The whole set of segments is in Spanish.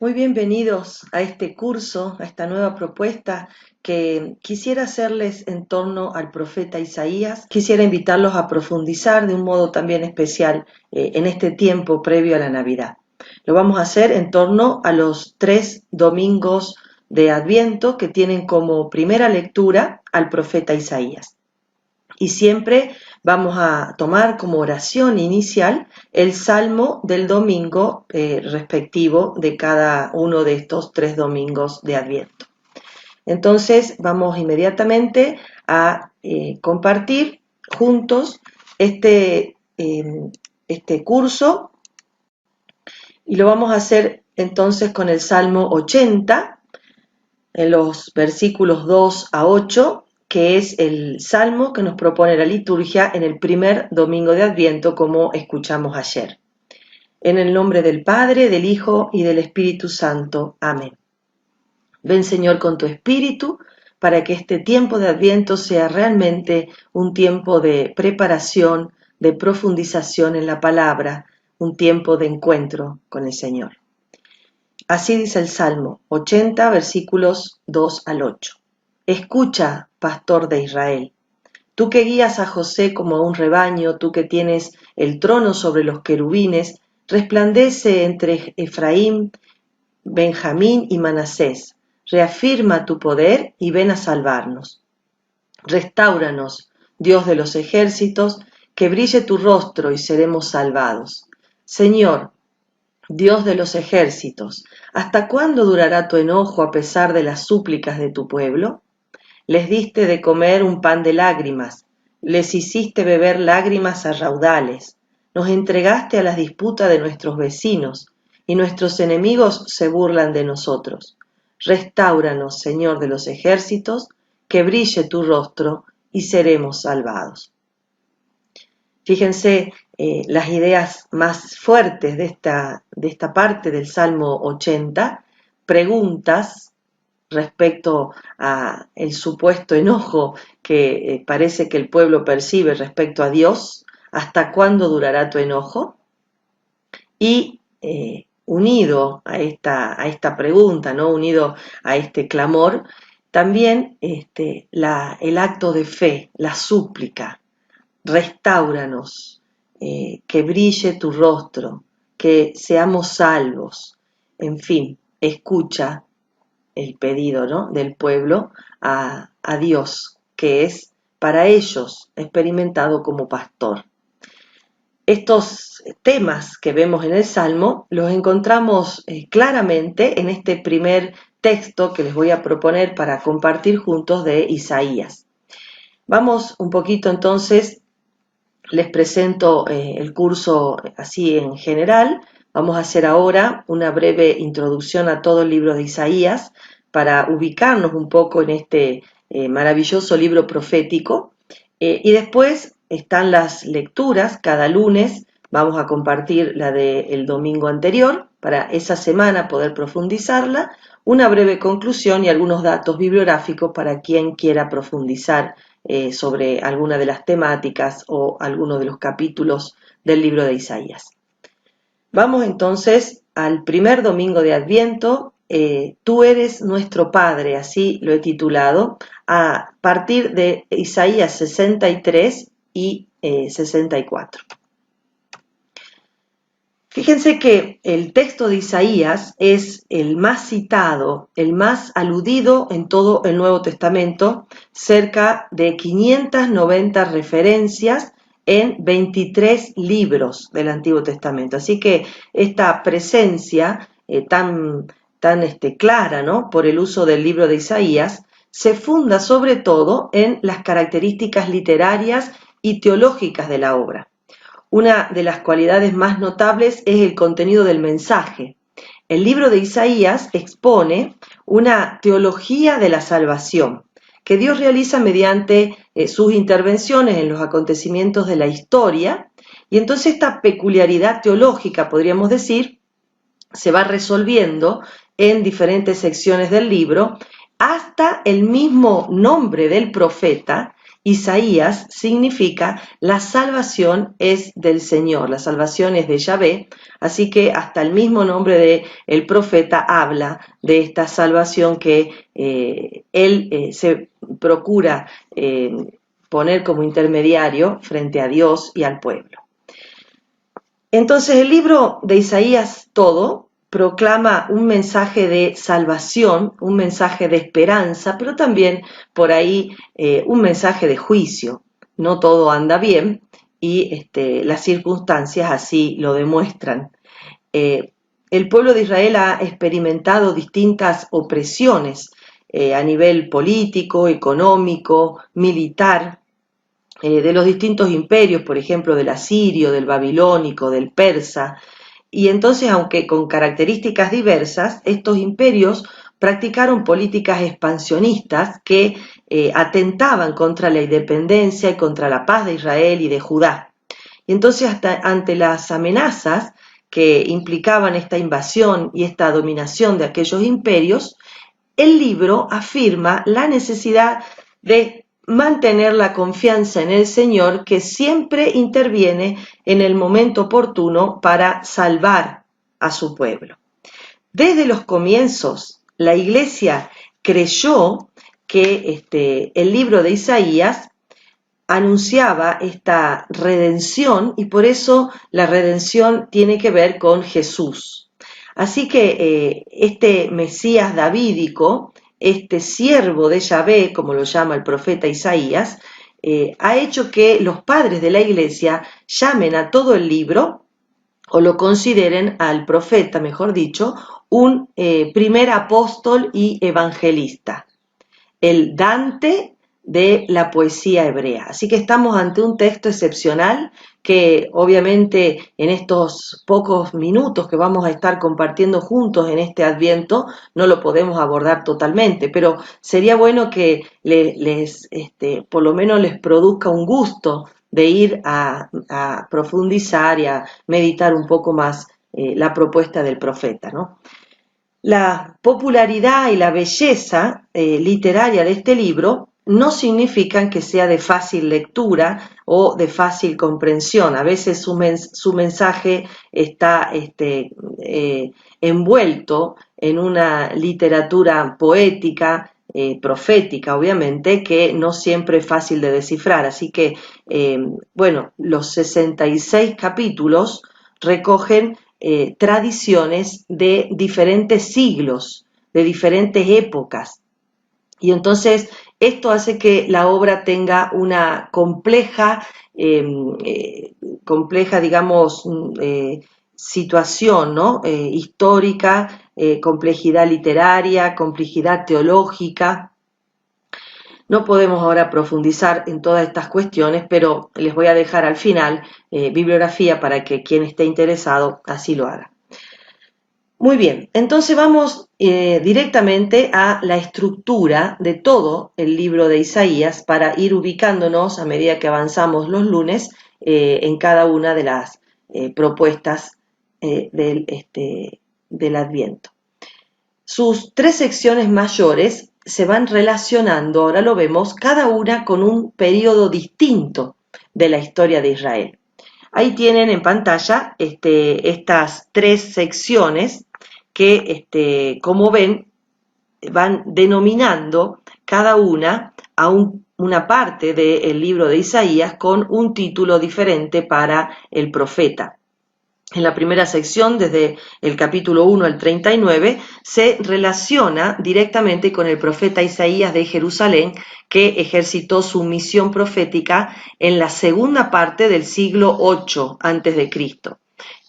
Muy bienvenidos a este curso, a esta nueva propuesta que quisiera hacerles en torno al profeta Isaías. Quisiera invitarlos a profundizar de un modo también especial en este tiempo previo a la Navidad. Lo vamos a hacer en torno a los 3 domingos de Adviento que tienen como primera lectura al profeta Isaías. Y siempre vamos a tomar como oración inicial el salmo del domingo respectivo de cada uno de estos 3 domingos de Adviento. Entonces vamos inmediatamente a compartir juntos este curso y lo vamos a hacer entonces con el Salmo 80 en los versículos 2 a 8, que es el salmo que nos propone la liturgia en el primer domingo de Adviento, como escuchamos ayer. En el nombre del Padre, del Hijo y del Espíritu Santo. Amén. Ven, Señor, con tu Espíritu, para que este tiempo de Adviento sea realmente un tiempo de preparación, de profundización en la palabra, un tiempo de encuentro con el Señor. Así dice el Salmo 80, versículos 2 al 8. Escucha, pastor de Israel, tú que guías a José como a un rebaño, tú que tienes el trono sobre los querubines, resplandece entre Efraín, Benjamín y Manasés. Reafirma tu poder y ven a salvarnos. Restáuranos, Dios de los ejércitos, que brille tu rostro y seremos salvados. Señor, Dios de los ejércitos, ¿hasta cuándo durará tu enojo a pesar de las súplicas de tu pueblo? Les diste de comer un pan de lágrimas, les hiciste beber lágrimas a raudales, nos entregaste a la disputa de nuestros vecinos, y nuestros enemigos se burlan de nosotros. Restáuranos, Señor de los ejércitos, que brille tu rostro y seremos salvados. Fíjense las ideas más fuertes de esta parte del Salmo 80, preguntas respecto a el supuesto enojo que parece que el pueblo percibe respecto a Dios. ¿Hasta cuándo durará tu enojo? Y unido a esta pregunta, ¿no? Unido a este clamor, también el acto de fe, la súplica. Restáuranos, que brille tu rostro, que seamos salvos. En fin, escucha el pedido, ¿no?, del pueblo a Dios, que es para ellos experimentado como pastor. Estos temas que vemos en el Salmo los encontramos claramente en este primer texto que les voy a proponer para compartir juntos de Isaías. Vamos un poquito entonces. Les presento el curso así en general. Vamos a hacer ahora una breve introducción a todo el libro de Isaías para ubicarnos un poco en este maravilloso libro profético. Y después están las lecturas. Cada lunes vamos a compartir la del domingo anterior para esa semana poder profundizarla. Una breve conclusión y algunos datos bibliográficos para quien quiera profundizar sobre alguna de las temáticas o alguno de los capítulos del libro de Isaías. Vamos entonces al primer domingo de Adviento. Tú eres nuestro Padre, así lo he titulado, a partir de Isaías 63 y 64. Fíjense que el texto de Isaías es el más citado, el más aludido en todo el Nuevo Testamento, cerca de 590 referencias en 23 libros del Antiguo Testamento. Así que esta presencia tan clara, ¿no?, por el uso del libro de Isaías, se funda sobre todo en las características literarias y teológicas de la obra. Una de las cualidades más notables es el contenido del mensaje. El libro de Isaías expone una teología de la salvación que Dios realiza mediante sus intervenciones en los acontecimientos de la historia, y entonces esta peculiaridad teológica, podríamos decir, se va resolviendo en diferentes secciones del libro hasta el mismo nombre del profeta Isaías significa la salvación es del Señor, la salvación es de Yahvé, así que hasta el mismo nombre del profeta habla de esta salvación que él se procura poner como intermediario frente a Dios y al pueblo. Entonces el libro de Isaías todo proclama un mensaje de salvación, un mensaje de esperanza, pero también por ahí un mensaje de juicio. No todo anda bien y las circunstancias así lo demuestran. El pueblo de Israel ha experimentado distintas opresiones a nivel político, económico, militar, de los distintos imperios, por ejemplo, del asirio, del babilónico, del persa, y entonces, aunque con características diversas, estos imperios practicaron políticas expansionistas que atentaban contra la independencia y contra la paz de Israel y de Judá. Y entonces, hasta ante las amenazas que implicaban esta invasión y esta dominación de aquellos imperios, el libro afirma la necesidad de mantener la confianza en el Señor, que siempre interviene en el momento oportuno para salvar a su pueblo. Desde los comienzos, la Iglesia creyó que el libro de Isaías anunciaba esta redención y por eso la redención tiene que ver con Jesús. Así que este Mesías davídico, este siervo de Yahvé, como lo llama el profeta Isaías, ha hecho que los padres de la Iglesia llamen a todo el libro, o lo consideren al profeta, mejor dicho, un primer apóstol y evangelista, el Dante de la poesía hebrea. Así que estamos ante un texto excepcional que obviamente en estos pocos minutos que vamos a estar compartiendo juntos en este Adviento no lo podemos abordar totalmente, pero sería bueno que por lo menos les produzca un gusto de ir a profundizar y a meditar un poco más la propuesta del profeta, ¿no? La popularidad y la belleza literaria de este libro no significan que sea de fácil lectura o de fácil comprensión. A veces su mensaje está envuelto en una literatura poética, profética, obviamente, que no siempre es fácil de descifrar. Así que, los 66 capítulos recogen tradiciones de diferentes siglos, de diferentes épocas. Y entonces esto hace que la obra tenga una compleja, digamos, situación, ¿no? Histórica, complejidad literaria, complejidad teológica. No podemos ahora profundizar en todas estas cuestiones, pero les voy a dejar al final bibliografía para que quien esté interesado así lo haga. Muy bien, entonces vamos directamente a la estructura de todo el libro de Isaías para ir ubicándonos a medida que avanzamos los lunes en cada una de las propuestas del Adviento. Sus tres secciones mayores se van relacionando, ahora lo vemos, cada una con un periodo distinto de la historia de Israel. Ahí tienen en pantalla estas tres secciones que, como ven, van denominando cada una a una parte del libro de Isaías con un título diferente para el profeta. En la primera sección, desde el capítulo 1 al 39, se relaciona directamente con el profeta Isaías de Jerusalén, que ejercitó su misión profética en la segunda parte del siglo 8 a.C.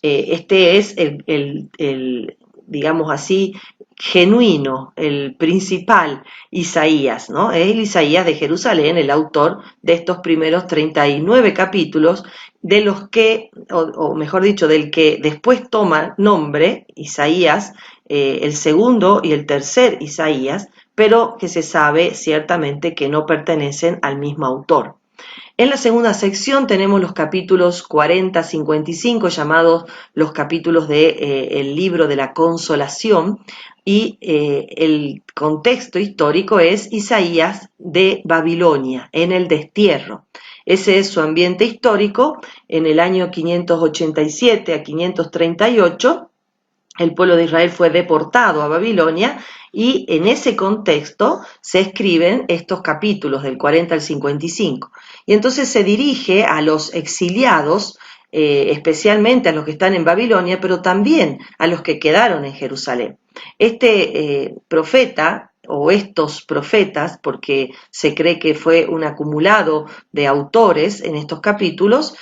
Este es el digamos así, genuino, el principal Isaías, ¿no? Es el Isaías de Jerusalén, el autor de estos primeros 39 capítulos, de los que, o mejor dicho, del que después toma nombre Isaías, el segundo y el tercer Isaías, pero que se sabe ciertamente que no pertenecen al mismo autor. En la segunda sección tenemos los capítulos 40 a 55, llamados los capítulos del libro de la consolación, y el contexto histórico es Isaías de Babilonia, en el destierro. Ese es su ambiente histórico. En el año 587 a 538, el pueblo de Israel fue deportado a Babilonia, y en ese contexto se escriben estos capítulos del 40 al 55. Y entonces se dirige a los exiliados, especialmente a los que están en Babilonia, pero también a los que quedaron en Jerusalén. Este profeta, o estos profetas, porque se cree que fue un acumulado de autores en estos capítulos,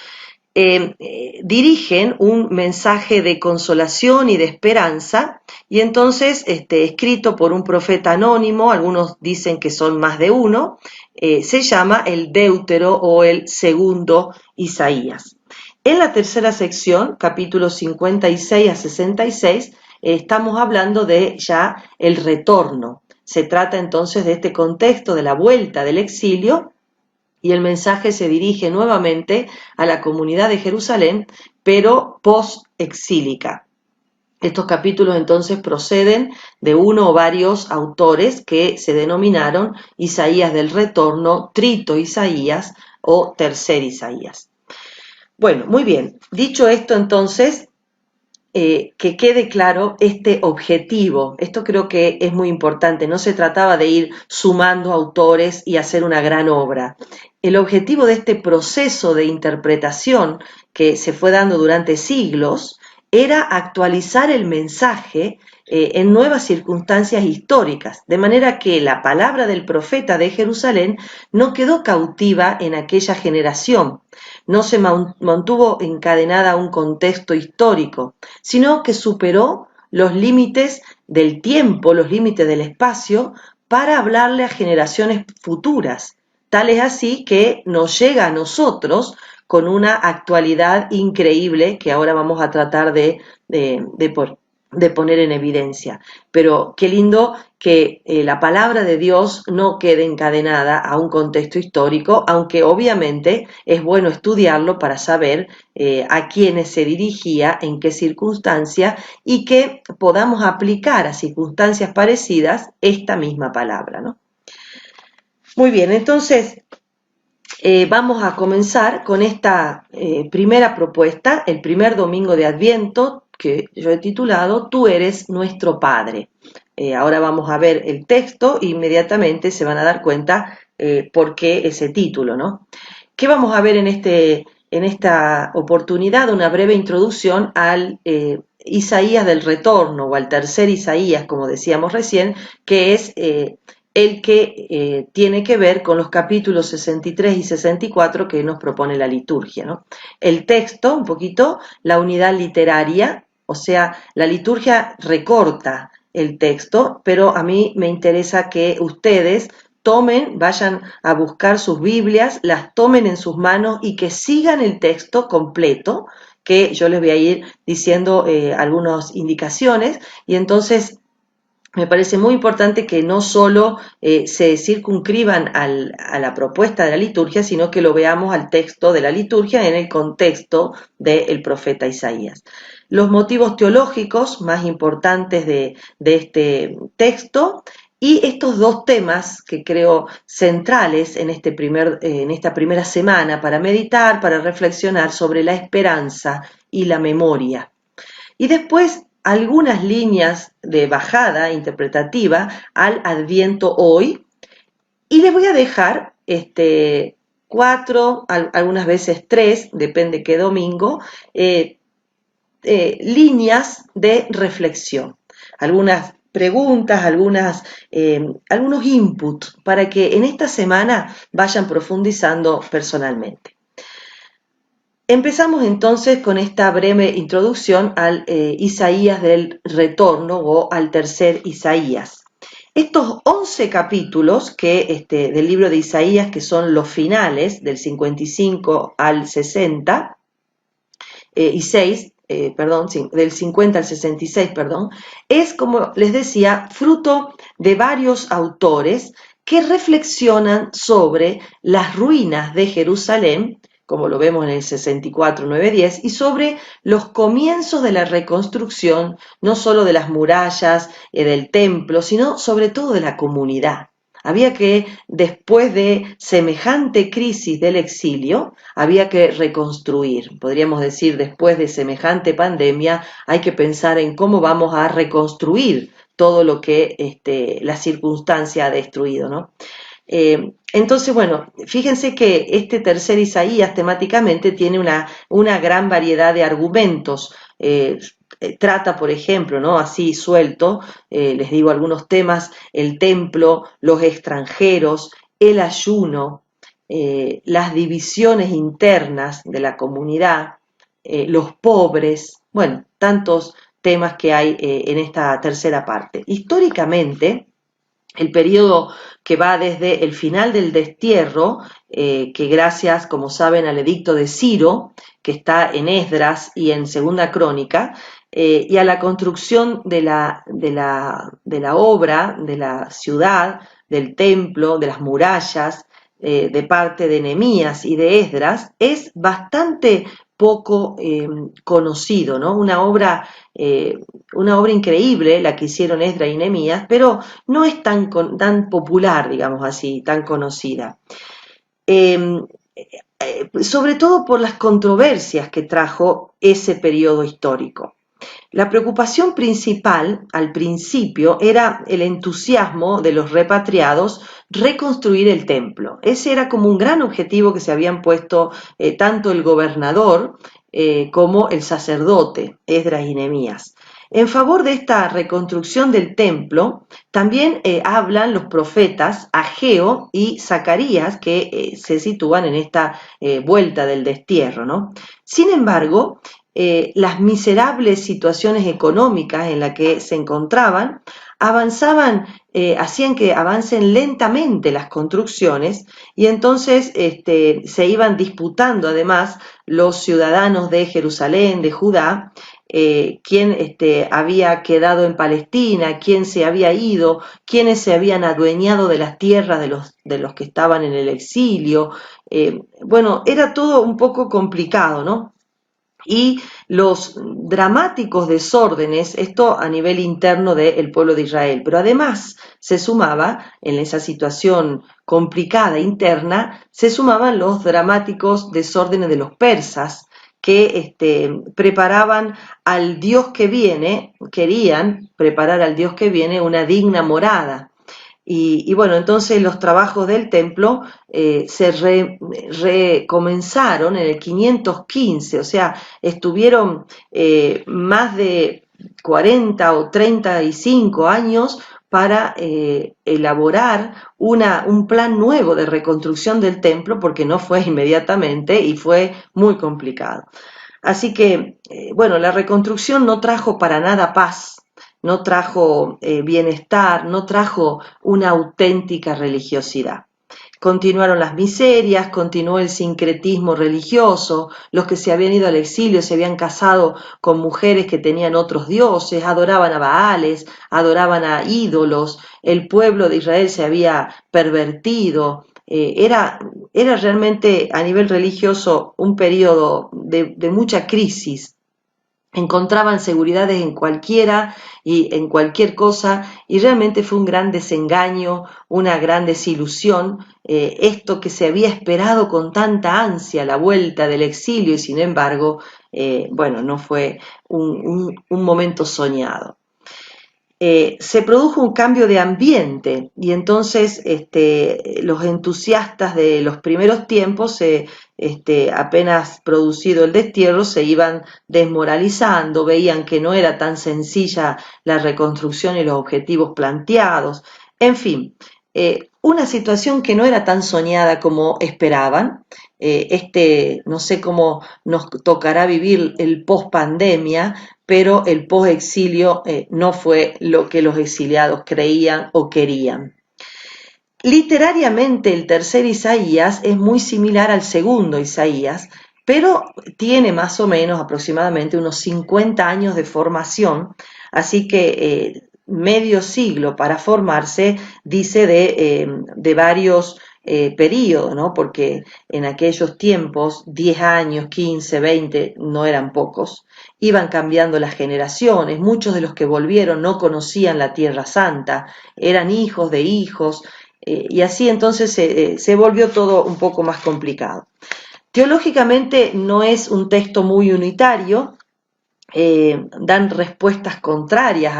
dirigen un mensaje de consolación y de esperanza, y entonces escrito por un profeta anónimo, algunos dicen que son más de uno, se llama el Deutero o el segundo Isaías. En la tercera sección, capítulos 56 a 66, estamos hablando de ya el retorno. Se trata entonces de este contexto de la vuelta del exilio, y el mensaje se dirige nuevamente a la comunidad de Jerusalén, pero post-exílica. Estos capítulos entonces proceden de uno o varios autores que se denominaron Isaías del retorno, Trito Isaías o Tercer Isaías. Bueno, muy bien. Dicho esto, entonces, que quede claro este objetivo. Esto creo que es muy importante. No se trataba de ir sumando autores y hacer una gran obra. El objetivo de este proceso de interpretación que se fue dando durante siglos era actualizar el mensaje en nuevas circunstancias históricas, de manera que la palabra del profeta de Jerusalén no quedó cautiva en aquella generación, no se mantuvo encadenada a un contexto histórico, sino que superó los límites del tiempo, los límites del espacio, para hablarle a generaciones futuras. Tal es así que nos llega a nosotros con una actualidad increíble que ahora vamos a tratar de poner en evidencia. Pero qué lindo que la palabra de Dios no quede encadenada a un contexto histórico, aunque obviamente es bueno estudiarlo para saber a quiénes se dirigía, en qué circunstancia, y que podamos aplicar a circunstancias parecidas esta misma palabra, ¿no? Muy bien, entonces vamos a comenzar con esta primera propuesta, el primer domingo de Adviento, que yo he titulado Tú eres nuestro Padre. Ahora vamos a ver el texto e inmediatamente se van a dar cuenta por qué ese título, ¿no? ¿Qué vamos a ver en esta oportunidad? Una breve introducción al Isaías del retorno, o al tercer Isaías, como decíamos recién, que es el que tiene que ver con los capítulos 63 y 64 que nos propone la liturgia, ¿no? El texto, un poquito, la unidad literaria, o sea, la liturgia recorta el texto, pero a mí me interesa que ustedes tomen, vayan a buscar sus Biblias, las tomen en sus manos y que sigan el texto completo, que yo les voy a ir diciendo algunas indicaciones, y entonces me parece muy importante que no solo se circunscriban a la propuesta de la liturgia, sino que lo veamos al texto de la liturgia en el contexto del profeta Isaías. Los motivos teológicos más importantes de este texto y estos dos temas que creo centrales en esta primera semana para meditar, para reflexionar sobre la esperanza y la memoria. Y después algunas líneas de bajada interpretativa al Adviento hoy, y les voy a dejar 4, algunas veces 3, depende qué domingo, líneas de reflexión, algunas preguntas, algunos inputs para que en esta semana vayan profundizando personalmente. Empezamos entonces con esta breve introducción al Isaías del retorno o al tercer Isaías. Estos 11 capítulos del libro de Isaías, que son los finales del 55 al 60, del 50 al 66, es, como les decía, fruto de varios autores que reflexionan sobre las ruinas de Jerusalén, como lo vemos en el 64, 9, 10, y sobre los comienzos de la reconstrucción, no solo de las murallas, del templo, sino sobre todo de la comunidad. Había que, después de semejante crisis del exilio, había que reconstruir. Podríamos decir, después de semejante pandemia, hay que pensar en cómo vamos a reconstruir todo lo que la circunstancia ha destruido, ¿no? Entonces, bueno, fíjense que este tercer Isaías temáticamente tiene una gran variedad de argumentos. Trata, por ejemplo, ¿no? Así suelto, les digo algunos temas: el templo, los extranjeros, el ayuno, las divisiones internas de la comunidad, los pobres, bueno, tantos temas que hay en esta tercera parte. Históricamente, el periodo que va desde el final del destierro, que gracias, como saben, al edicto de Ciro, que está en Esdras y en Segunda Crónica, y a la construcción de la obra, de la ciudad, del templo, de las murallas, de parte de Nehemías y de Esdras, es bastante poco conocido, ¿no? Una obra increíble la que hicieron Esdras y Nehemías, pero no es tan popular, digamos así, tan conocida. Eh, Sobre todo por las controversias que trajo ese periodo histórico. La preocupación principal al principio era el entusiasmo de los repatriados reconstruir el templo. Ese era como un gran objetivo que se habían puesto tanto el gobernador como el sacerdote, Esdras y Nehemías. En favor de esta reconstrucción del templo, también hablan los profetas Ageo y Zacarías, que se sitúan en esta vuelta del destierro, ¿no? Sin embargo, las miserables situaciones económicas en las que se encontraban hacían que avancen lentamente las construcciones, y entonces se iban disputando además los ciudadanos de Jerusalén, de Judá, quién había quedado en Palestina, quién se había ido, quiénes se habían adueñado de las tierras de los que estaban en el exilio. Bueno, era todo un poco complicado, ¿no? Y los dramáticos desórdenes, esto a nivel interno del pueblo de Israel, pero además se sumaba, en esa situación complicada interna, se sumaban los dramáticos desórdenes de los persas, que preparaban al Dios que viene, querían preparar al Dios que viene una digna morada. Y bueno, entonces los trabajos del templo se recomenzaron en el 515, o sea, estuvieron más de 40 o 35 años para elaborar un plan nuevo de reconstrucción del templo, porque no fue inmediatamente y fue muy complicado. Así que, bueno, la reconstrucción no trajo para nada paz, no trajo bienestar, no trajo una auténtica religiosidad. Continuaron las miserias, continuó el sincretismo religioso, los que se habían ido al exilio se habían casado con mujeres que tenían otros dioses, adoraban a Baales, adoraban a ídolos, el pueblo de Israel se había pervertido. Era realmente a nivel religioso un periodo de mucha crisis. Encontraban seguridades en cualquiera y en cualquier cosa, y realmente fue un gran desengaño, una gran desilusión, esto que se había esperado con tanta ansia, la vuelta del exilio, y sin embargo, bueno, no fue un momento soñado. Se produjo un cambio de ambiente, y entonces los entusiastas de los primeros tiempos, apenas producido el destierro, se iban desmoralizando, veían que no era tan sencilla la reconstrucción y los objetivos planteados, en fin, una situación que no era tan soñada como esperaban. No sé cómo nos tocará vivir el post-pandemia, pero el post-exilio no fue lo que los exiliados creían o querían. Literariamente, el tercer Isaías es muy similar al segundo Isaías, pero tiene más o menos aproximadamente unos 50 años de formación, así que medio siglo para formarse, dice de varios periodos, ¿no? Porque en aquellos tiempos, 10 años, 15, 20, no eran pocos, iban cambiando las generaciones, muchos de los que volvieron no conocían la Tierra Santa, eran hijos de hijos, y así entonces se volvió todo un poco más complicado. Teológicamente no es un texto muy unitario, dan respuestas contrarias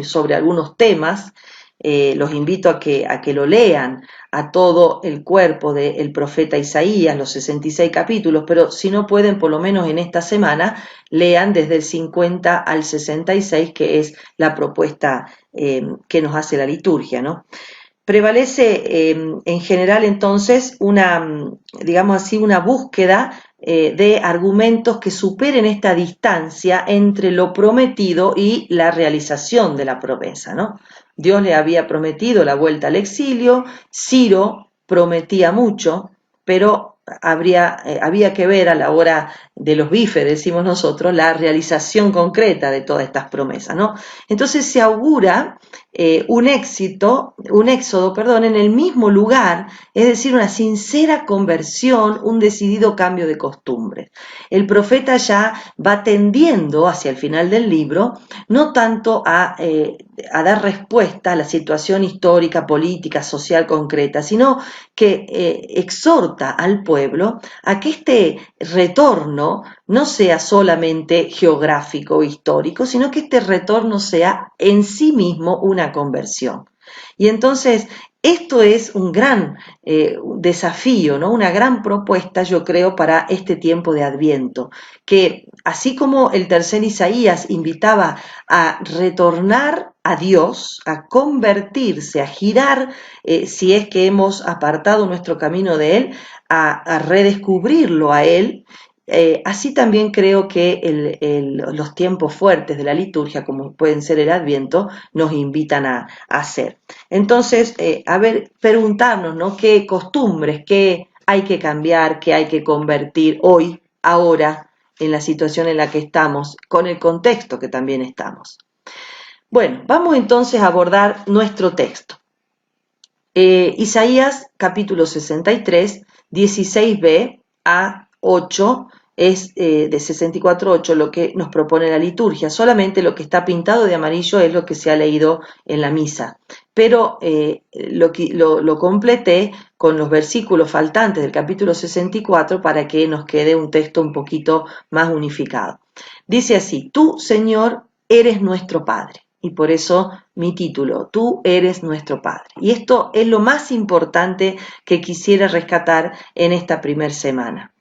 sobre algunos temas. Los invito a que lo lean a todo el cuerpo del profeta Isaías, los 66 capítulos, pero si no pueden, por lo menos en esta semana, lean desde el 50 al 66, que es la propuesta que nos hace la liturgia, ¿no? Prevalece en general entonces digamos así, una búsqueda de argumentos que superen esta distancia entre lo prometido y la realización de la promesa, ¿no? Dios le había prometido la vuelta al exilio, Ciro prometía mucho, pero había que ver a la hora de los bifes, decimos nosotros, la realización concreta de todas estas promesas, ¿no? Entonces se augura un éxodo, perdón, en el mismo lugar, es decir, una sincera conversión, un decidido cambio de costumbres. El profeta ya va tendiendo hacia el final del libro, no tanto a dar respuesta a la situación histórica, política, social concreta, sino que exhorta al pueblo a que este retorno no sea solamente geográfico o histórico, sino que este retorno sea en sí mismo una conversión. Y entonces esto es un gran desafío, ¿no? Una gran propuesta, yo creo, para este tiempo de Adviento, que así como el tercer Isaías invitaba a retornar a Dios, a convertirse, a girar, si es que hemos apartado nuestro camino de Él, a redescubrirlo a Él. Así también creo que los tiempos fuertes de la liturgia, como pueden ser el Adviento, nos invitan a hacer. Entonces, a ver, preguntarnos, ¿no? ¿Qué costumbres, qué hay que cambiar, qué hay que convertir hoy, ahora, en la situación en la que estamos, con el contexto que también estamos? Bueno, vamos entonces a abordar nuestro texto. Isaías capítulo 63, 16b a 8, es de 64:8 lo que nos propone la liturgia. Solamente lo que está pintado de amarillo es lo que se ha leído en la misa. Pero lo completé con los versículos faltantes del capítulo 64 para que nos quede un texto un poquito más unificado. Dice así: Tú, Señor, eres nuestro Padre. Y por eso mi título, Tú eres nuestro Padre. Y esto es lo más importante que quisiera rescatar en esta primer semana.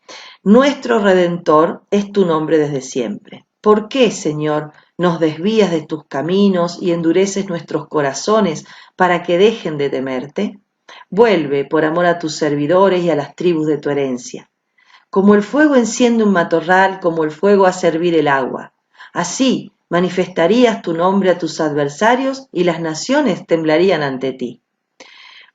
Nuestro Redentor es tu nombre desde siempre. ¿Por qué, Señor, nos desvías de tus caminos y endureces nuestros corazones para que dejen de temerte? Vuelve por amor a tus servidores y a las tribus de tu herencia. Como el fuego enciende un matorral, como el fuego hace hervir el agua. Así manifestarías tu nombre a tus adversarios y las naciones temblarían ante ti.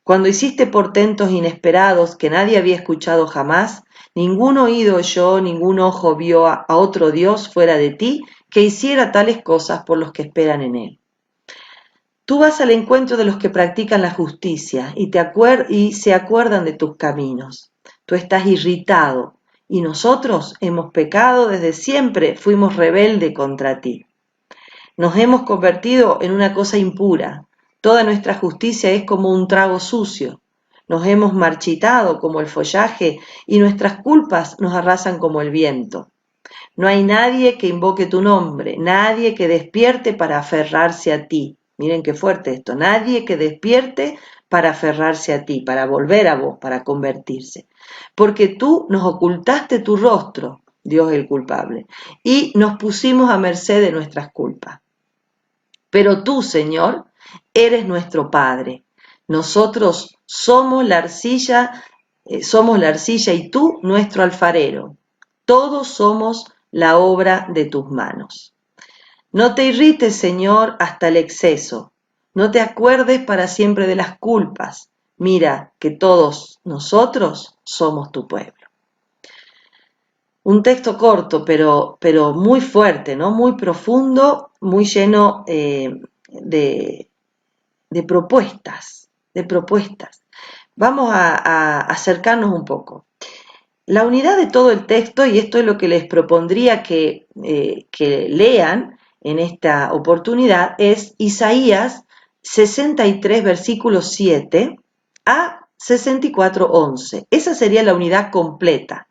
Cuando hiciste portentos inesperados que nadie había escuchado jamás, ningún oído oyó, ningún ojo vio a otro Dios fuera de ti que hiciera tales cosas por los que esperan en él. Tú vas al encuentro de los que practican la justicia y se acuerdan de tus caminos. Tú estás irritado, y nosotros hemos pecado desde siempre, fuimos rebelde contra ti. Nos hemos convertido en una cosa impura. Toda nuestra justicia es como un trago sucio. Nos hemos marchitado como el follaje y nuestras culpas nos arrasan como el viento. No hay nadie que invoque tu nombre, nadie que despierte para aferrarse a ti. Miren qué fuerte esto. Nadie que despierte para aferrarse a ti, para volver a vos, para convertirse. Porque tú nos ocultaste tu rostro, Dios el culpable, y nos pusimos a merced de nuestras culpas. Pero tú, Señor, eres nuestro Padre. Nosotros somos la arcilla y tú nuestro alfarero. Todos somos la obra de tus manos. No te irrites, Señor, hasta el exceso. No te acuerdes para siempre de las culpas. Mira que todos nosotros somos tu pueblo. Un texto corto, pero muy fuerte, ¿no? Muy profundo, muy lleno de, de propuestas, de propuestas. Vamos a acercarnos un poco. La unidad de todo el texto, y esto es lo que les propondría que lean en esta oportunidad, es Isaías 63, versículo 7 a 64, 11. Esa sería la unidad completa,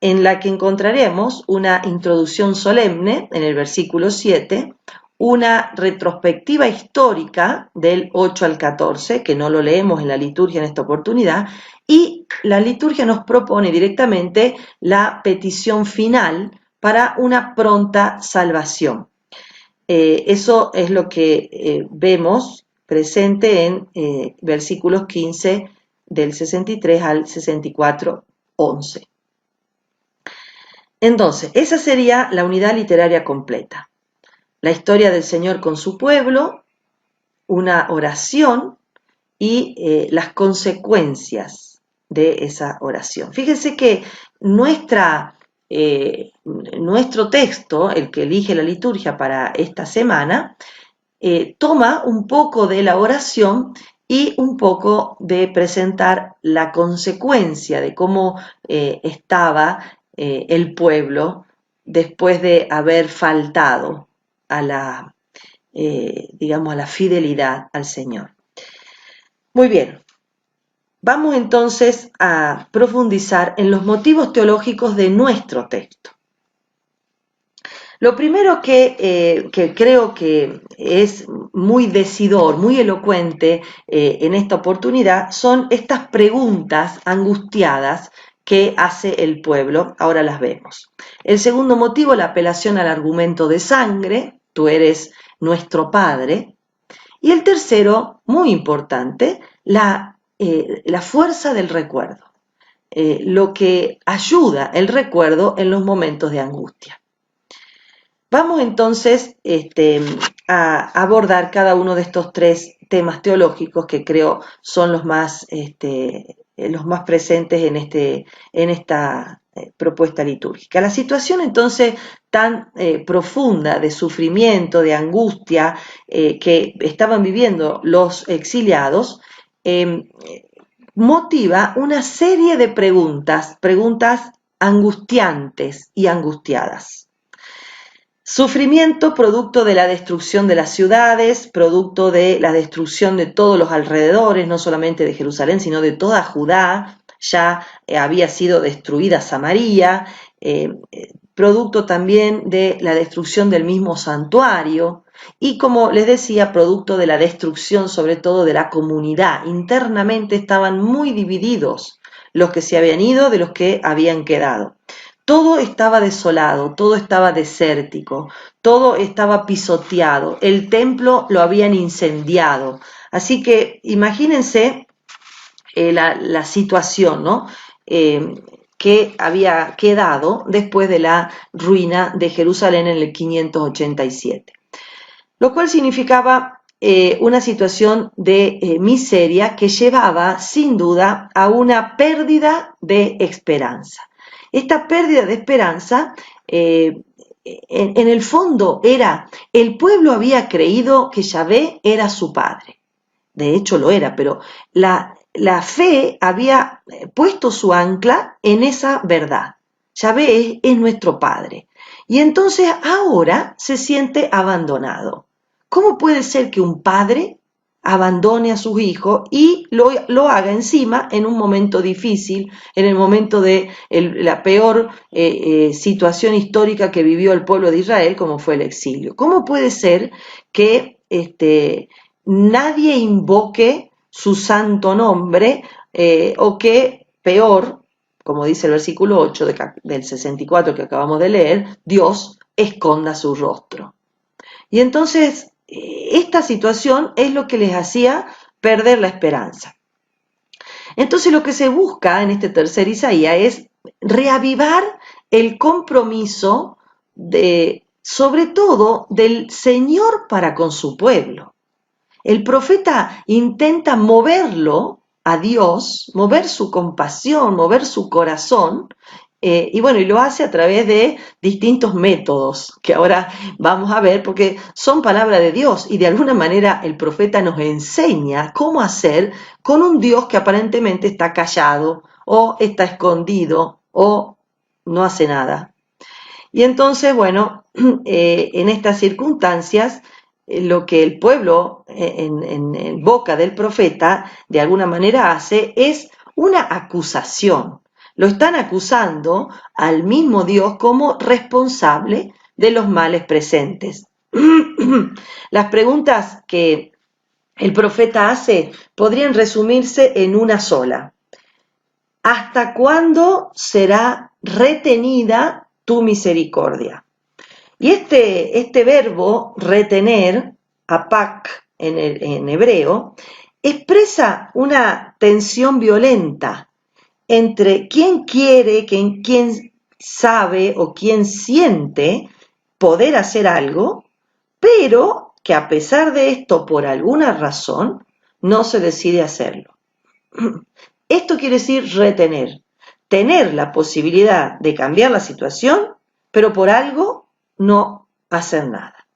en la que encontraremos una introducción solemne en el versículo 7, una retrospectiva histórica del 8 al 14, que no lo leemos en la liturgia en esta oportunidad, y la liturgia nos propone directamente la petición final para una pronta salvación. Eso es lo que vemos presente en versículos 15 del 63 al 64, 11. Entonces, esa sería la unidad literaria completa. La historia del Señor con su pueblo, una oración y las consecuencias de esa oración. Fíjense que nuestro texto, el que elige la liturgia para esta semana, toma un poco de la oración y un poco de presentar la consecuencia de cómo estaba el pueblo después de haber faltado a la, digamos, a la fidelidad al Señor. Muy bien, vamos entonces a profundizar en los motivos teológicos de nuestro texto. Lo primero que creo que es muy decidor, muy elocuente en esta oportunidad son estas preguntas angustiadas que hace el pueblo. Ahora las vemos. El segundo motivo, la apelación al argumento de sangre, tú eres nuestro Padre. Y el tercero, muy importante, la fuerza del recuerdo, lo que ayuda el recuerdo en los momentos de angustia. Vamos entonces a abordar cada uno de estos tres temas teológicos que creo son los más presentes en esta propuesta litúrgica. La situación entonces tan profunda de sufrimiento, de angustia que estaban viviendo los exiliados, motiva una serie de preguntas angustiantes y angustiadas. Sufrimiento producto de la destrucción de las ciudades, producto de la destrucción de todos los alrededores, no solamente de Jerusalén, sino de toda Judá. Ya había sido destruida Samaria, producto también de la destrucción del mismo santuario y, como les decía, producto de la destrucción sobre todo de la comunidad. Internamente estaban muy divididos los que se habían ido de los que habían quedado. Todo estaba desolado, todo estaba desértico, todo estaba pisoteado, el templo lo habían incendiado. Así que imagínense la situación, ¿no? Que había quedado después de la ruina de Jerusalén en el 587. Lo cual significaba una situación de miseria que llevaba sin duda a una pérdida de esperanza. Esta pérdida de esperanza, en el fondo era, el pueblo había creído que Yahvé era su padre. De hecho lo era, pero la fe había puesto su ancla en esa verdad. Yahvé es nuestro padre. Y entonces ahora se siente abandonado. ¿Cómo puede ser que un padre abandone a sus hijos y lo haga encima en un momento difícil, en el momento de la peor situación histórica que vivió el pueblo de Israel, como fue el exilio? ¿Cómo puede ser que nadie invoque su santo nombre o que, peor, como dice el versículo 8 del 64 que acabamos de leer, Dios esconda su rostro? Y entonces esta situación es lo que les hacía perder la esperanza. Entonces lo que se busca en este tercer Isaías es reavivar el compromiso sobre todo del Señor para con su pueblo. El profeta intenta moverlo a Dios, mover su compasión, mover su corazón y bueno, y lo hace a través de distintos métodos que ahora vamos a ver porque son palabra de Dios y de alguna manera el profeta nos enseña cómo hacer con un Dios que aparentemente está callado o está escondido o no hace nada. Y entonces, bueno, en estas circunstancias, lo que el pueblo en boca del profeta de alguna manera hace es una acusación. Lo están acusando al mismo Dios como responsable de los males presentes. Las preguntas que el profeta hace podrían resumirse en una sola. ¿Hasta cuándo será retenida tu misericordia? Y este verbo retener, apak en hebreo, expresa una tensión violenta entre quien quiere, quien sabe o quien siente poder hacer algo, pero que a pesar de esto, por alguna razón, no se decide hacerlo. Esto quiere decir retener, tener la posibilidad de cambiar la situación, pero por algo no hacer nada.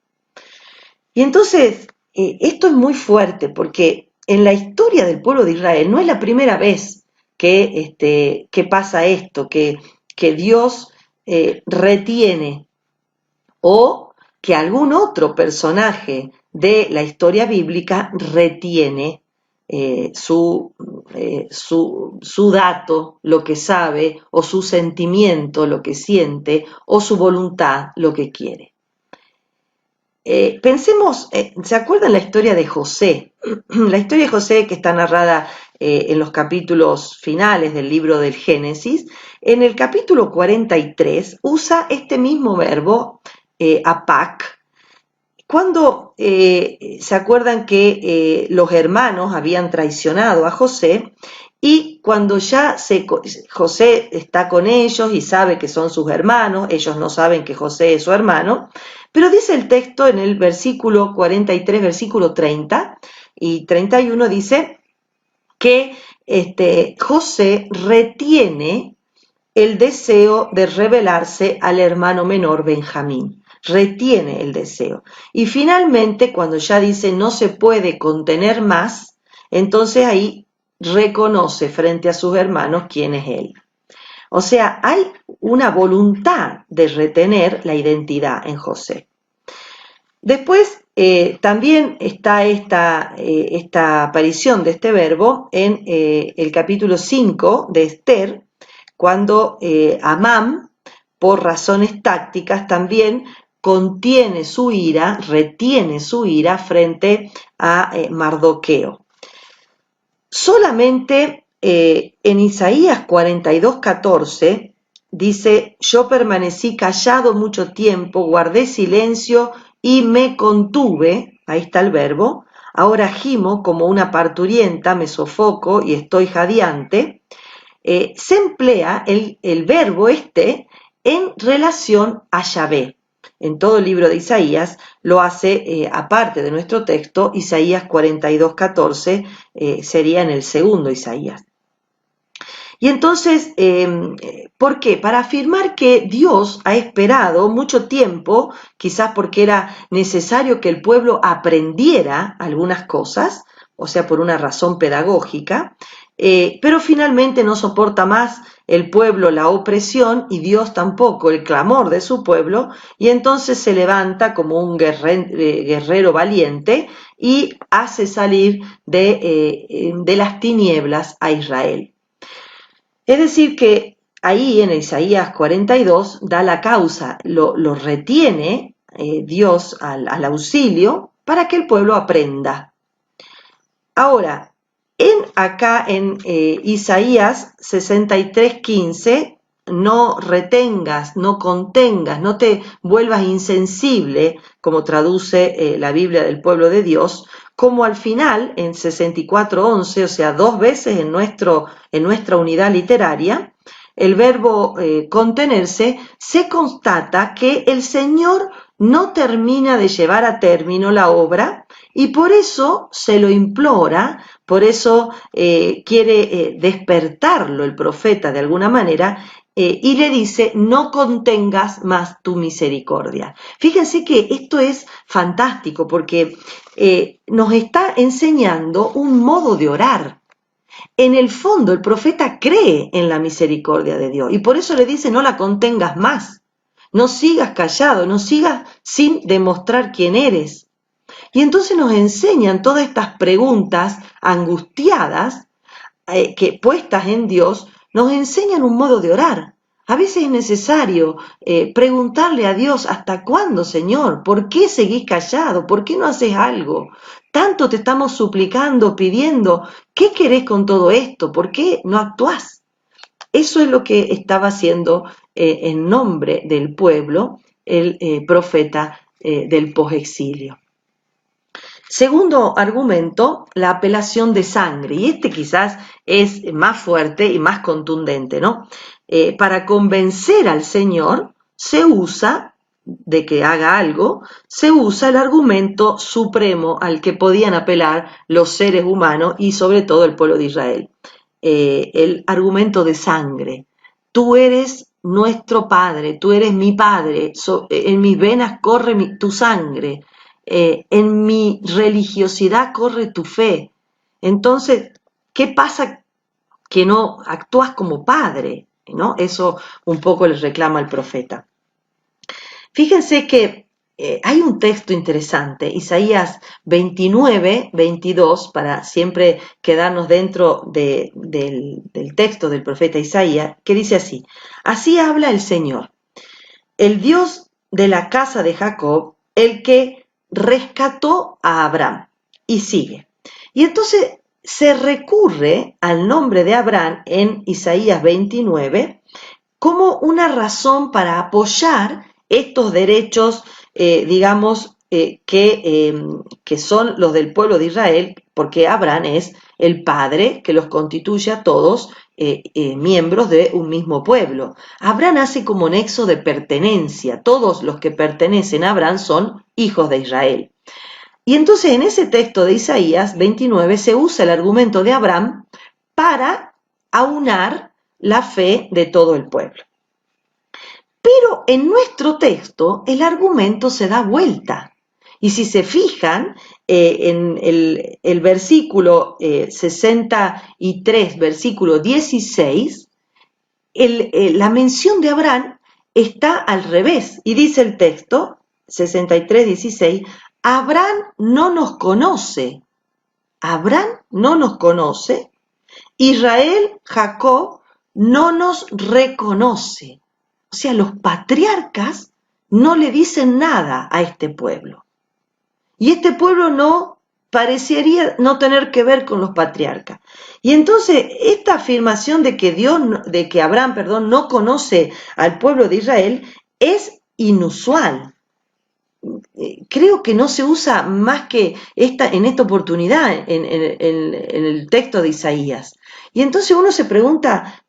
Y entonces, esto es muy fuerte porque en la historia del pueblo de Israel no es la primera vez que pasa esto, que Dios retiene o que algún otro personaje de la historia bíblica retiene su dato, lo que sabe, o su sentimiento, lo que siente, o su voluntad, lo que quiere. Pensemos, ¿se acuerdan la historia de José? La historia de José que está narrada en los capítulos finales del libro del Génesis. En el capítulo 43 usa este mismo verbo, apak, cuando se acuerdan que los hermanos habían traicionado a José y cuando ya José está con ellos y sabe que son sus hermanos, ellos no saben que José es su hermano, pero dice el texto en el versículo 43, versículo 30 y 31 dice que José retiene el deseo de revelarse al hermano menor Benjamín. Retiene el deseo. Y finalmente, cuando ya dice no se puede contener más, entonces ahí reconoce frente a sus hermanos quién es él. O sea, hay una voluntad de retener la identidad en José. Después también está esta aparición de este verbo en el capítulo 5 de Esther, cuando Amán, por razones tácticas, también contiene su ira, retiene su ira frente a Mardoqueo. Solamente en Isaías 42:14 dice, yo permanecí callado mucho tiempo, guardé silencio y me contuve, ahí está el verbo, ahora gimo como una parturienta, me sofoco y estoy jadeante. Se emplea el verbo en relación a Yahvé. En todo el libro de Isaías lo hace, aparte de nuestro texto, Isaías 42:14 sería en el segundo Isaías. Y entonces, ¿por qué? Para afirmar que Dios ha esperado mucho tiempo, quizás porque era necesario que el pueblo aprendiera algunas cosas, o sea, por una razón pedagógica, pero finalmente no soporta más el pueblo la opresión y Dios tampoco el clamor de su pueblo, y entonces se levanta como un guerrero valiente y hace salir de las tinieblas a Israel. Es decir que ahí en Isaías 42 da la causa, lo retiene Dios al auxilio para que el pueblo aprenda. Ahora, acá en Isaías 63:15, no retengas, no contengas, no te vuelvas insensible, como traduce la Biblia del pueblo de Dios, como al final, en 64:11, o sea, 2 veces en nuestra unidad literaria, el verbo contenerse, se constata que el Señor no termina de llevar a término la obra y por eso se lo implora, por eso quiere despertarlo el profeta de alguna manera, y le dice, no contengas más tu misericordia. Fíjense que esto es fantástico porque nos está enseñando un modo de orar. En el fondo, el profeta cree en la misericordia de Dios y por eso le dice, no la contengas más. No sigas callado, no sigas sin demostrar quién eres. Y entonces nos enseñan todas estas preguntas angustiadas que puestas en Dios, nos enseñan un modo de orar. A veces es necesario preguntarle a Dios, ¿hasta cuándo, Señor? ¿Por qué seguís callado? ¿Por qué no haces algo? Tanto te estamos suplicando, pidiendo, ¿qué querés con todo esto? ¿Por qué no actuás? Eso es lo que estaba haciendo en nombre del pueblo el profeta del posexilio. Segundo argumento, la apelación de sangre, y este quizás es más fuerte y más contundente, ¿no? Para convencer al Señor se usa, de que haga algo, se usa el argumento supremo al que podían apelar los seres humanos y sobre todo el pueblo de Israel. El argumento de sangre. Tú eres nuestro Padre, tú eres mi Padre, en mis venas corre tu sangre. En mi religiosidad corre tu fe. Entonces, ¿qué pasa que no actúas como padre? ¿No? Eso un poco les reclama el profeta. Fíjense que hay un texto interesante, Isaías 29, 22, para siempre quedarnos dentro del texto del profeta Isaías, que dice así, así habla el Señor, el Dios de la casa de Jacob, el que rescató a Abraham. Y sigue. Y entonces se recurre al nombre de Abraham en Isaías 29 como una razón para apoyar estos derechos, digamos, que son los del pueblo de Israel, porque Abraham es el padre que los constituye a todos miembros de un mismo pueblo. Abraham hace como nexo de pertenencia, todos los que pertenecen a Abraham son hijos de Israel. Y entonces en ese texto de Isaías 29 se usa el argumento de Abraham para aunar la fe de todo el pueblo. Pero en nuestro texto el argumento se da vuelta. Y si se fijan, en el versículo 63, versículo 16, la mención de Abraham está al revés. Y dice el texto, 63, 16, Abraham no nos conoce. Abraham no nos conoce. Israel, Jacob, no nos reconoce. O sea, los patriarcas no le dicen nada a este pueblo. Y este pueblo no parecería no tener que ver con los patriarcas. Y entonces esta afirmación de que Abraham, no conoce al pueblo de Israel es inusual. Creo que no se usa más que en esta oportunidad en el texto de Isaías. Y entonces uno se pregunta,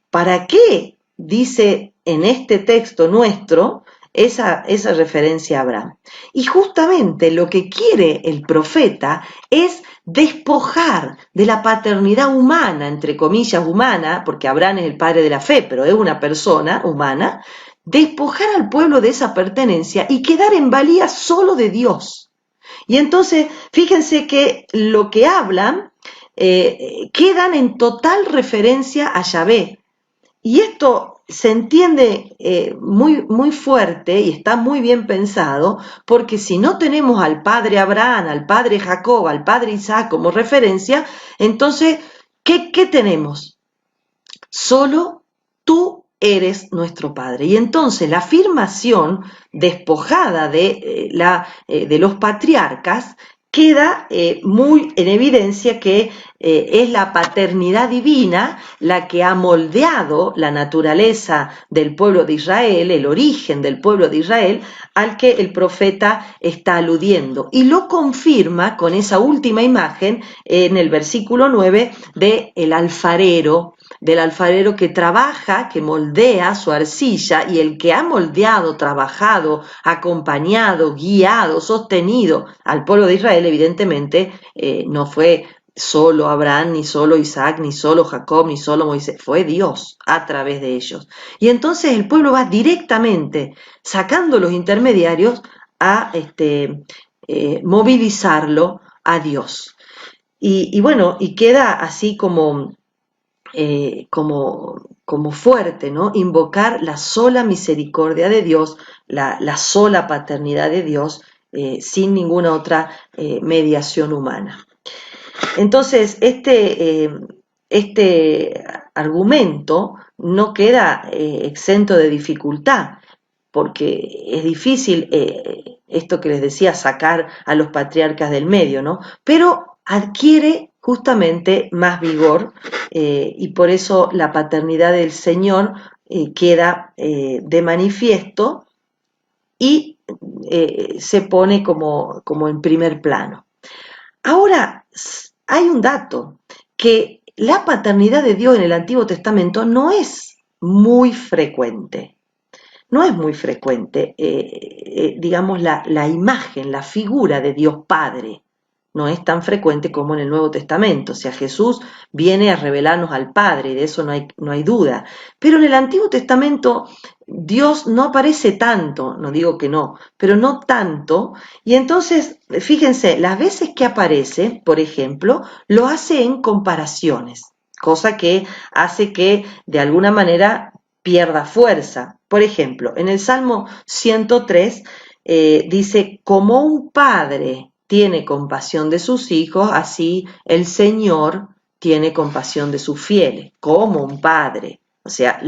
¿para qué dice en este texto nuestro esa referencia a Abraham? Y justamente lo que quiere el profeta es despojar de la paternidad humana, entre comillas humana, porque Abraham es el padre de la fe, pero es una persona humana, despojar al pueblo de esa pertenencia y quedar en valía solo de Dios. Y entonces, fíjense que lo que hablan quedan en total referencia a Yahvé. Y esto se entiende muy, muy fuerte y está muy bien pensado, porque si no tenemos al padre Abraham, al padre Jacob, al padre Isaac como referencia, entonces, ¿qué tenemos? Solo tú eres nuestro Padre. Y entonces la afirmación despojada de los patriarcas queda muy en evidencia que es la paternidad divina la que ha moldeado la naturaleza del pueblo de Israel, el origen del pueblo de Israel, al que el profeta está aludiendo. Y lo confirma con esa última imagen en el versículo 9 del alfarero que trabaja, que moldea su arcilla, y el que ha moldeado, trabajado, acompañado, guiado, sostenido al pueblo de Israel, evidentemente no fue solo Abraham, ni solo Isaac, ni solo Jacob, ni solo Moisés, fue Dios a través de ellos. Y entonces el pueblo va directamente sacando los intermediarios a movilizarlo a Dios. Y bueno, y queda así como fuerte, ¿no? Invocar la sola misericordia de Dios, la sola paternidad de Dios, sin ninguna otra mediación humana. Entonces, este argumento no queda exento de dificultad, porque es difícil esto que les decía, sacar a los patriarcas del medio, ¿no? Pero adquiere justamente más vigor y por eso la paternidad del Señor queda de manifiesto y se pone como en primer plano. Ahora, hay un dato, que la paternidad de Dios en el Antiguo Testamento no es muy frecuente. No es muy frecuente, digamos, la imagen, la figura de Dios Padre. No es tan frecuente como en el Nuevo Testamento. O sea, Jesús viene a revelarnos al Padre, y de eso no hay duda. Pero en el Antiguo Testamento Dios no aparece tanto, no digo que no, pero no tanto. Y entonces, fíjense, las veces que aparece, por ejemplo, lo hace en comparaciones, cosa que hace que de alguna manera pierda fuerza. Por ejemplo, en el Salmo 103 dice, como un padre tiene compasión de sus hijos, así el Señor tiene compasión de sus fieles, como un padre. O sea,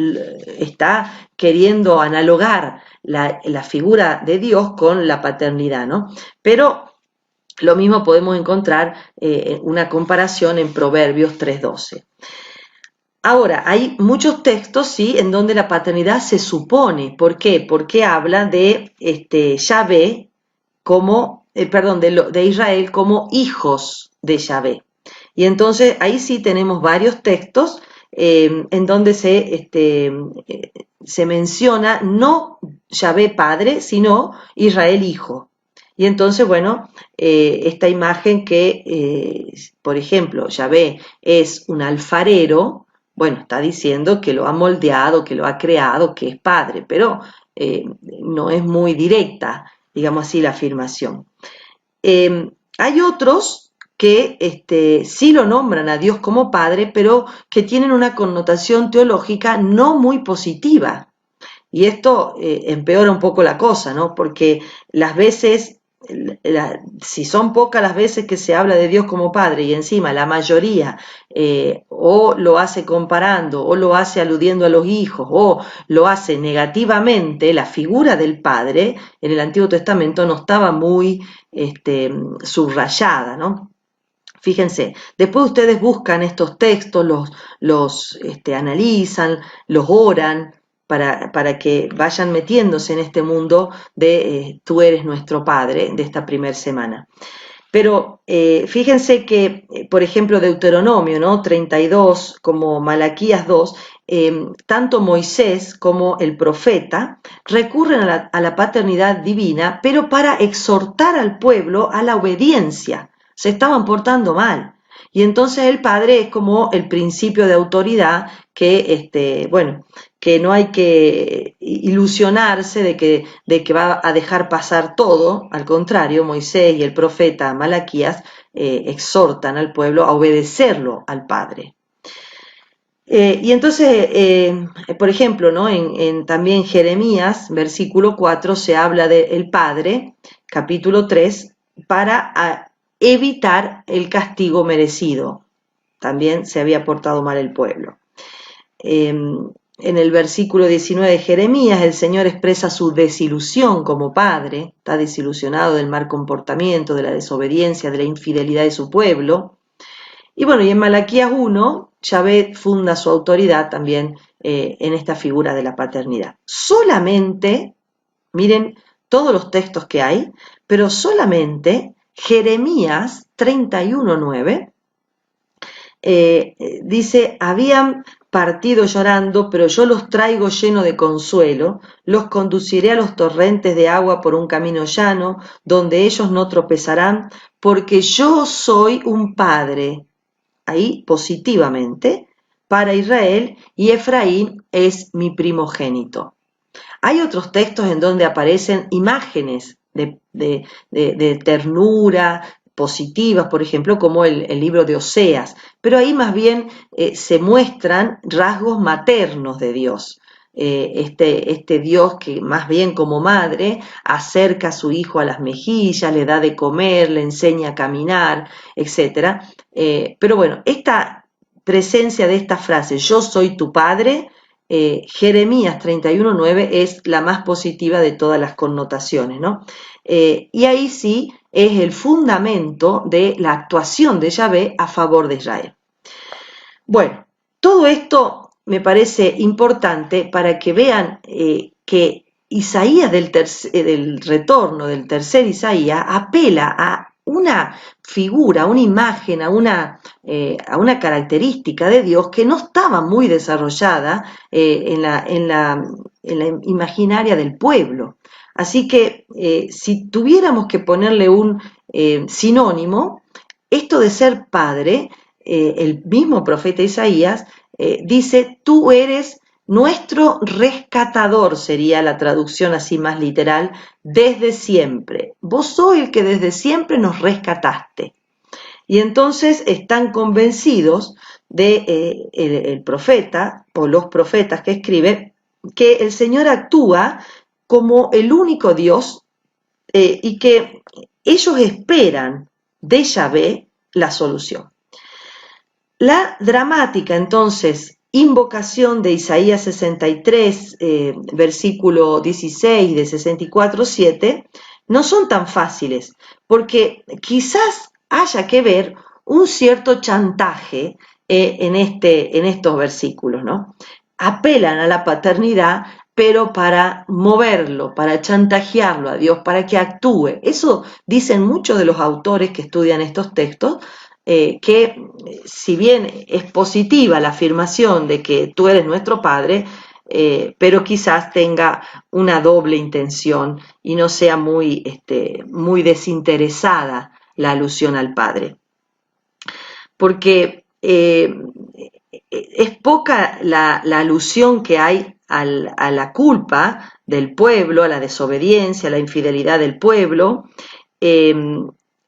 está queriendo analogar la figura de Dios con la paternidad, ¿no? Pero lo mismo podemos encontrar una comparación en Proverbios 3:12. Ahora, hay muchos textos, sí, en donde la paternidad se supone. ¿Por qué? Porque habla de Yahvé como, perdón, de Israel como hijos de Yahvé. Y entonces ahí sí tenemos varios textos en donde se menciona no Yahvé padre, sino Israel hijo. Y entonces, bueno, esta imagen que, por ejemplo, Yahvé es un alfarero, bueno, está diciendo que lo ha moldeado, que lo ha creado, que es padre, pero no es muy directa, digamos así, la afirmación. Hay otros que sí lo nombran a Dios como padre, pero que tienen una connotación teológica no muy positiva. Y esto empeora un poco la cosa, ¿no? Porque las veces, si son pocas las veces que se habla de Dios como Padre y encima la mayoría o lo hace comparando o lo hace aludiendo a los hijos o lo hace negativamente, la figura del Padre en el Antiguo Testamento no estaba muy subrayada, ¿no? Fíjense, después ustedes buscan estos textos, los analizan, los oran, para que vayan metiéndose en este mundo de tú eres nuestro Padre, de esta primera semana. Pero fíjense que, por ejemplo, Deuteronomio, ¿no? 32, como Malaquías 2, tanto Moisés como el profeta recurren a la paternidad divina, pero para exhortar al pueblo a la obediencia. Se estaban portando mal. Y entonces el padre es como el principio de autoridad que, bueno, que no hay que ilusionarse de que va a dejar pasar todo, al contrario, Moisés y el profeta Malaquías exhortan al pueblo a obedecerlo al Padre. Y entonces, por ejemplo, ¿no? También Jeremías, versículo 4, se habla del Padre, capítulo 3, para evitar el castigo merecido. También se había portado mal el pueblo. En el versículo 19 de Jeremías, el Señor expresa su desilusión como padre, está desilusionado del mal comportamiento, de la desobediencia, de la infidelidad de su pueblo. Y bueno, y en Malaquías 1, Yahvé funda su autoridad también en esta figura de la paternidad. Solamente, miren todos los textos que hay, pero solamente Jeremías 31:9 dice, habían partido llorando, pero yo los traigo lleno de consuelo, los conduciré a los torrentes de agua por un camino llano, donde ellos no tropezarán, porque yo soy un padre ahí positivamente, para Israel, y Efraín es mi primogénito. Hay otros textos en donde aparecen imágenes de ternura positivas, por ejemplo, como el libro de Oseas, pero ahí más bien se muestran rasgos maternos de Dios. Este Dios que más bien como madre acerca a su hijo a las mejillas, le da de comer, le enseña a caminar, etc. Pero bueno, esta presencia de esta frase, yo soy tu padre, Jeremías 31:9 es la más positiva de todas las connotaciones, ¿no? Y ahí sí es el fundamento de la actuación de Yahvé a favor de Israel. Bueno, todo esto me parece importante para que vean que Isaías del retorno, del tercer Isaías, apela a una figura, a una imagen, a una característica de Dios que no estaba muy desarrollada en la imaginaria del pueblo. Así que si tuviéramos que ponerle un sinónimo, esto de ser padre, el mismo profeta Isaías dice, tú eres nuestro rescatador, sería la traducción así más literal, desde siempre. Vos sos el que desde siempre nos rescataste. Y entonces están convencidos de el profeta o los profetas que escribe que el Señor actúa como el único Dios y que ellos esperan de Yahvé la solución. La dramática, entonces, invocación de Isaías 63, versículo 16 de 64:7, no son tan fáciles, porque quizás haya que ver un cierto chantaje en estos versículos, ¿no? Apelan a la paternidad, pero para moverlo, para chantajearlo a Dios, para que actúe. Eso dicen muchos de los autores que estudian estos textos, que si bien es positiva la afirmación de que tú eres nuestro Padre, pero quizás tenga una doble intención y no sea muy desinteresada la alusión al Padre. Porque es poca la alusión que hay a la culpa del pueblo, a la desobediencia, a la infidelidad del pueblo,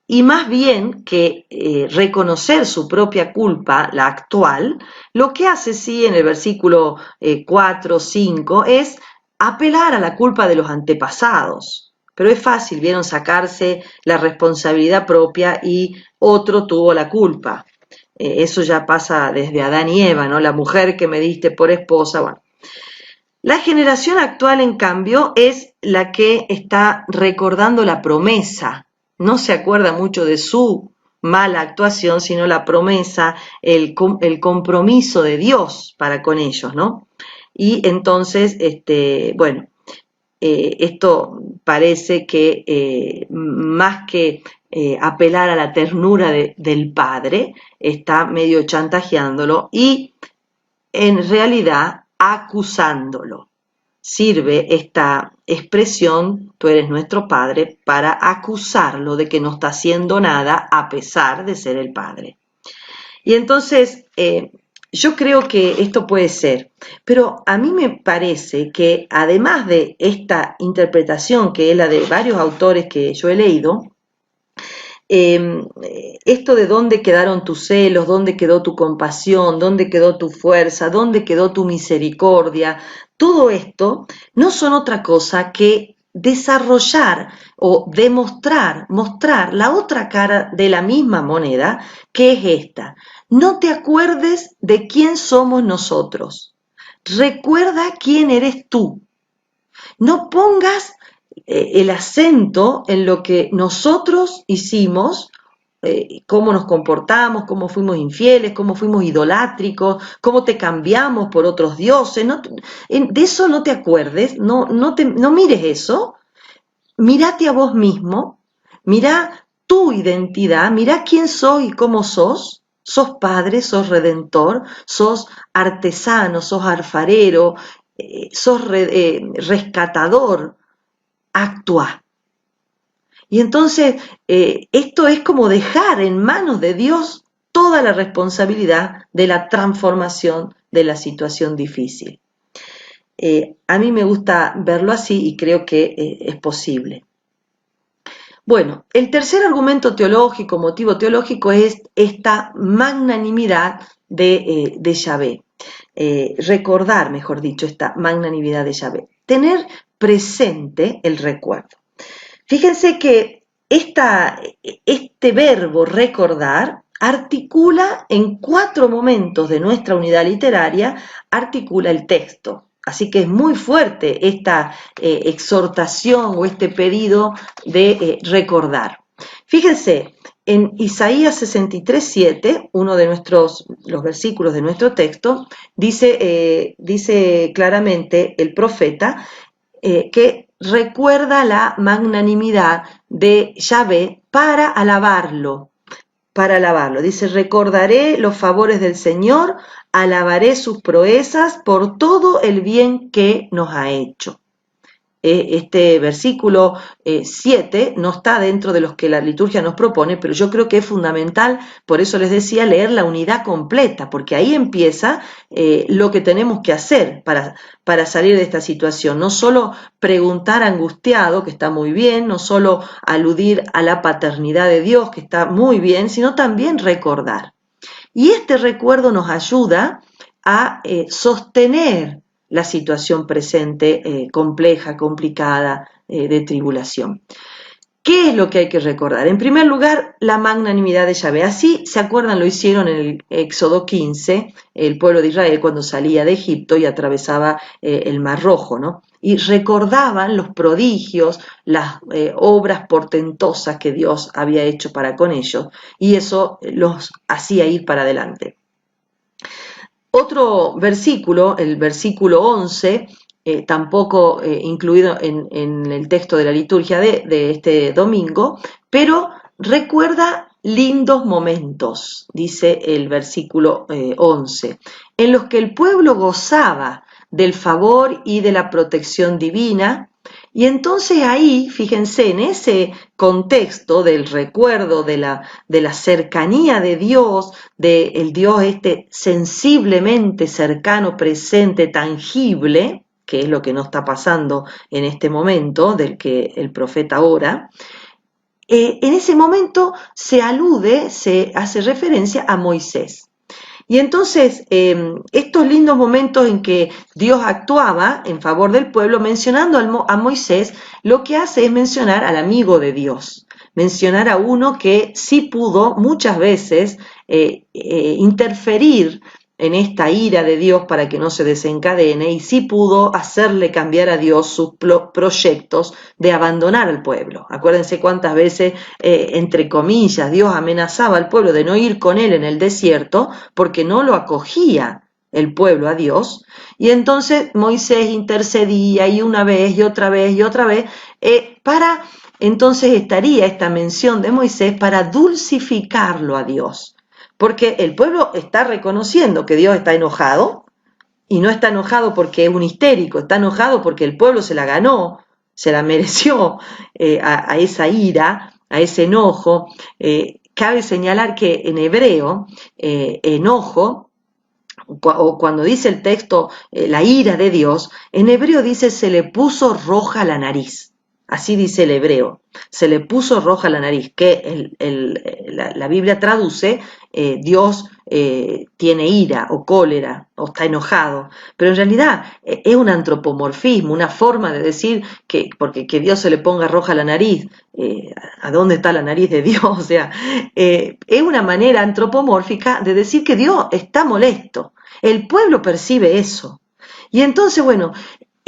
y más bien que reconocer su propia culpa, la actual, lo que hace sí en el versículo 4, 5 es apelar a la culpa de los antepasados. Pero es fácil, vieron, sacarse la responsabilidad propia y otro tuvo la culpa. Eso ya pasa desde Adán y Eva, ¿no? La mujer que me diste por esposa, bueno. La generación actual, en cambio, es la que está recordando la promesa. No se acuerda mucho de su mala actuación, sino la promesa, el compromiso de Dios para con ellos, ¿no? Y entonces, bueno, esto parece que más que apelar a la ternura del padre, está medio chantajeándolo y en realidad acusándolo. Sirve esta expresión, tú eres nuestro padre, para acusarlo de que no está haciendo nada a pesar de ser el padre. Y entonces, yo creo que esto puede ser, pero a mí me parece que además de esta interpretación, que es la de varios autores que yo he leído, esto de dónde quedaron tus celos, dónde quedó tu compasión, dónde quedó tu fuerza, dónde quedó tu misericordia, todo esto no son otra cosa que desarrollar o demostrar, mostrar la otra cara de la misma moneda, que es esta. No te acuerdes de quién somos nosotros. Recuerda quién eres tú. No pongas el acento en lo que nosotros hicimos, cómo nos comportamos, cómo fuimos infieles, cómo fuimos idolátricos, cómo te cambiamos por otros dioses. No, de eso no te acuerdes, no mires eso. Mírate a vos mismo, mirá tu identidad, mirá quién soy y cómo sos. Sos padre, sos redentor, sos artesano, sos alfarero, sos rescatador. Actúa. Y entonces esto es como dejar en manos de Dios toda la responsabilidad de la transformación de la situación difícil. A mí me gusta verlo así y creo que es posible. Bueno, el tercer argumento teológico, motivo teológico, es esta magnanimidad de Yahvé. Recordar, mejor dicho, esta magnanimidad de Yahvé. Tener presente el recuerdo. Fíjense que este verbo recordar articula en 4 momentos de nuestra unidad literaria, articula el texto. Así que es muy fuerte esta exhortación o este pedido de recordar. Fíjense, en Isaías 63:7, uno de los versículos de nuestro texto, dice claramente el profeta que recuerda la magnanimidad de Yahvé para alabarlo. Dice, recordaré los favores del Señor, alabaré sus proezas por todo el bien que nos ha hecho. Este versículo 7 no está dentro de los que la liturgia nos propone, pero yo creo que es fundamental, por eso les decía, leer la unidad completa, porque ahí empieza lo que tenemos que hacer para salir de esta situación. No solo preguntar angustiado, que está muy bien, no solo aludir a la paternidad de Dios, que está muy bien, sino también recordar. Y este recuerdo nos ayuda a sostener la situación presente compleja, complicada, de tribulación. ¿Qué es lo que hay que recordar? En primer lugar, la magnanimidad de Yahvé. Así, ¿se acuerdan? Lo hicieron en el Éxodo 15, el pueblo de Israel cuando salía de Egipto y atravesaba el Mar Rojo, ¿no? Y recordaban los prodigios, las obras portentosas que Dios había hecho para con ellos, y eso los hacía ir para adelante. Otro versículo, el versículo 11, tampoco incluido en el texto de la liturgia de este domingo, pero recuerda lindos momentos, dice el versículo 11, en los que el pueblo gozaba del favor y de la protección divina. Y entonces ahí, fíjense, en ese contexto del recuerdo de la cercanía de Dios, del Dios sensiblemente cercano, presente, tangible, que es lo que no está pasando en este momento, del que el profeta ora, en ese momento se hace referencia a Moisés. Y entonces, estos lindos momentos en que Dios actuaba en favor del pueblo, mencionando a Moisés, lo que hace es mencionar al amigo de Dios, mencionar a uno que sí pudo muchas veces interferir en esta ira de Dios para que no se desencadene y sí pudo hacerle cambiar a Dios sus proyectos de abandonar al pueblo. Acuérdense cuántas veces, entre comillas, Dios amenazaba al pueblo de no ir con él en el desierto porque no lo acogía el pueblo a Dios, y entonces Moisés intercedía y una vez y otra vez y otra vez, entonces estaría esta mención de Moisés para dulcificarlo a Dios. Porque el pueblo está reconociendo que Dios está enojado, y no está enojado porque es un histérico, está enojado porque el pueblo se la ganó, se la mereció a esa ira, a ese enojo. Cabe señalar que en hebreo, enojo, o cuando dice el texto la ira de Dios, en hebreo dice se le puso roja la nariz. Así dice el hebreo, se le puso roja la nariz, que la Biblia traduce Dios tiene ira o cólera o está enojado, pero en realidad es un antropomorfismo, una forma de decir que Dios se le ponga roja la nariz, ¿a dónde está la nariz de Dios? O sea, es una manera antropomórfica de decir que Dios está molesto, el pueblo percibe eso. Y entonces, bueno,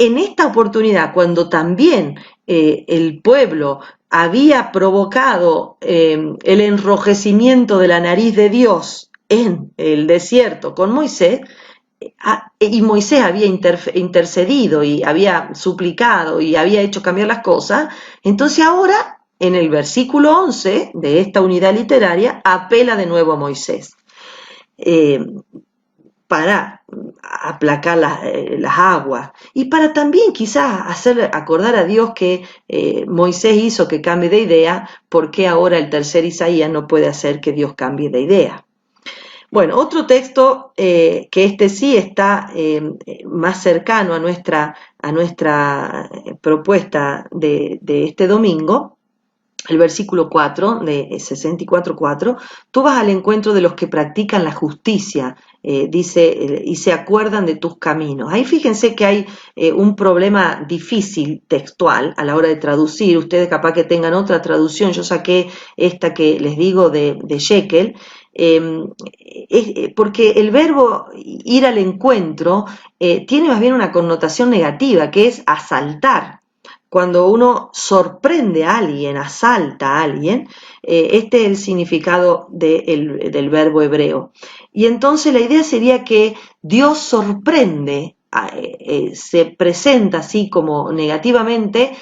en esta oportunidad, cuando también el pueblo había provocado el enrojecimiento de la nariz de Dios en el desierto con Moisés, y Moisés había intercedido y había suplicado y había hecho cambiar las cosas, entonces ahora en el versículo 11 de esta unidad literaria apela de nuevo a Moisés. Para aplacar las aguas y para también quizás hacer acordar a Dios que Moisés hizo que cambie de idea, porque ahora el tercer Isaías no puede hacer que Dios cambie de idea. Bueno, otro texto que este sí está más cercano a nuestra propuesta de este domingo, el versículo 4 de 64:4, tú vas al encuentro de los que practican la justicia, dice, y se acuerdan de tus caminos. Ahí fíjense que hay un problema difícil textual a la hora de traducir. Ustedes capaz que tengan otra traducción, yo saqué esta que les digo de Shekel, porque el verbo ir al encuentro tiene más bien una connotación negativa, que es asaltar. Cuando uno sorprende a alguien, asalta a alguien, este es el significado del verbo hebreo. Y entonces la idea sería que Dios sorprende, se presenta así como negativamente,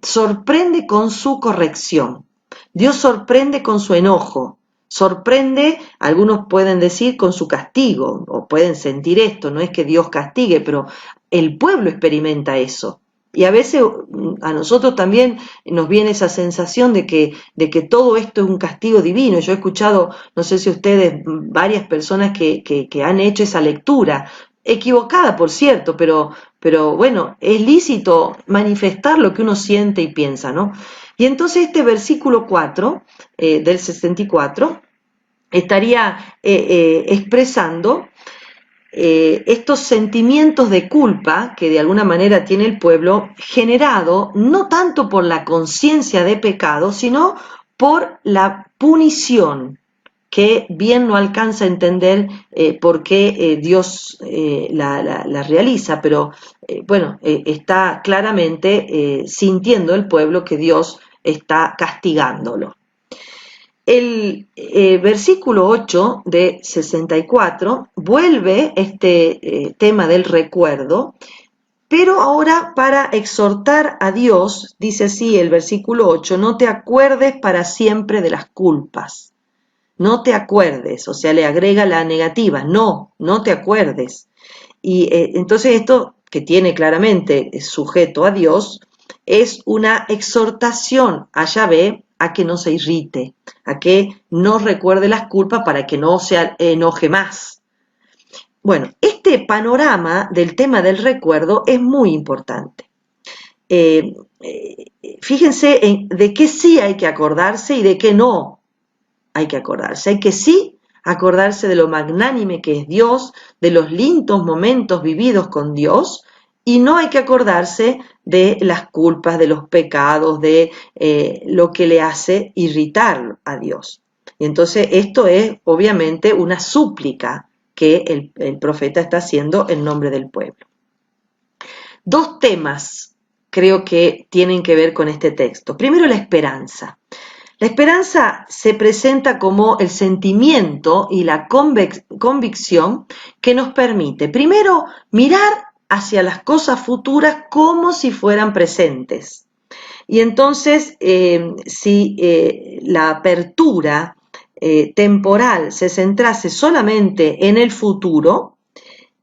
sorprende con su corrección. Dios sorprende con su enojo. Sorprende, algunos pueden decir, con su castigo, o pueden sentir esto, no es que Dios castigue, pero el pueblo experimenta eso. Y a veces a nosotros también nos viene esa sensación de que todo esto es un castigo divino. Yo he escuchado, no sé si ustedes, varias personas que han hecho esa lectura, equivocada por cierto, pero bueno, es lícito manifestar lo que uno siente y piensa, ¿no? Y entonces este versículo 4 del 64 estaría expresando estos sentimientos de culpa que de alguna manera tiene el pueblo, generado no tanto por la conciencia de pecado, sino por la punición, que bien no alcanza a entender por qué Dios la realiza, pero bueno, está claramente sintiendo el pueblo que Dios está castigándolo. El versículo 8 de 64 vuelve este tema del recuerdo, pero ahora para exhortar a Dios, dice así el versículo 8, no te acuerdes para siempre de las culpas, no te acuerdes, o sea, le agrega la negativa, no te acuerdes. Y entonces esto, que tiene claramente sujeto a Dios, es una exhortación a Yahvé a que no se irrite, a que no recuerde las culpas para que no se enoje más. Bueno, este panorama del tema del recuerdo es muy importante. Fíjense de qué sí hay que acordarse y de qué no hay que acordarse. Hay que sí acordarse de lo magnánime que es Dios, de los lindos momentos vividos con Dios, y no hay que acordarse de las culpas, de los pecados, de lo que le hace irritar a Dios. Y entonces esto es obviamente una súplica que el profeta está haciendo en nombre del pueblo. Dos temas creo que tienen que ver con este texto. Primero, la esperanza. La esperanza se presenta como el sentimiento y la convicción que nos permite, primero, mirar hacia las cosas futuras como si fueran presentes. Y entonces, si la apertura temporal se centrase solamente en el futuro,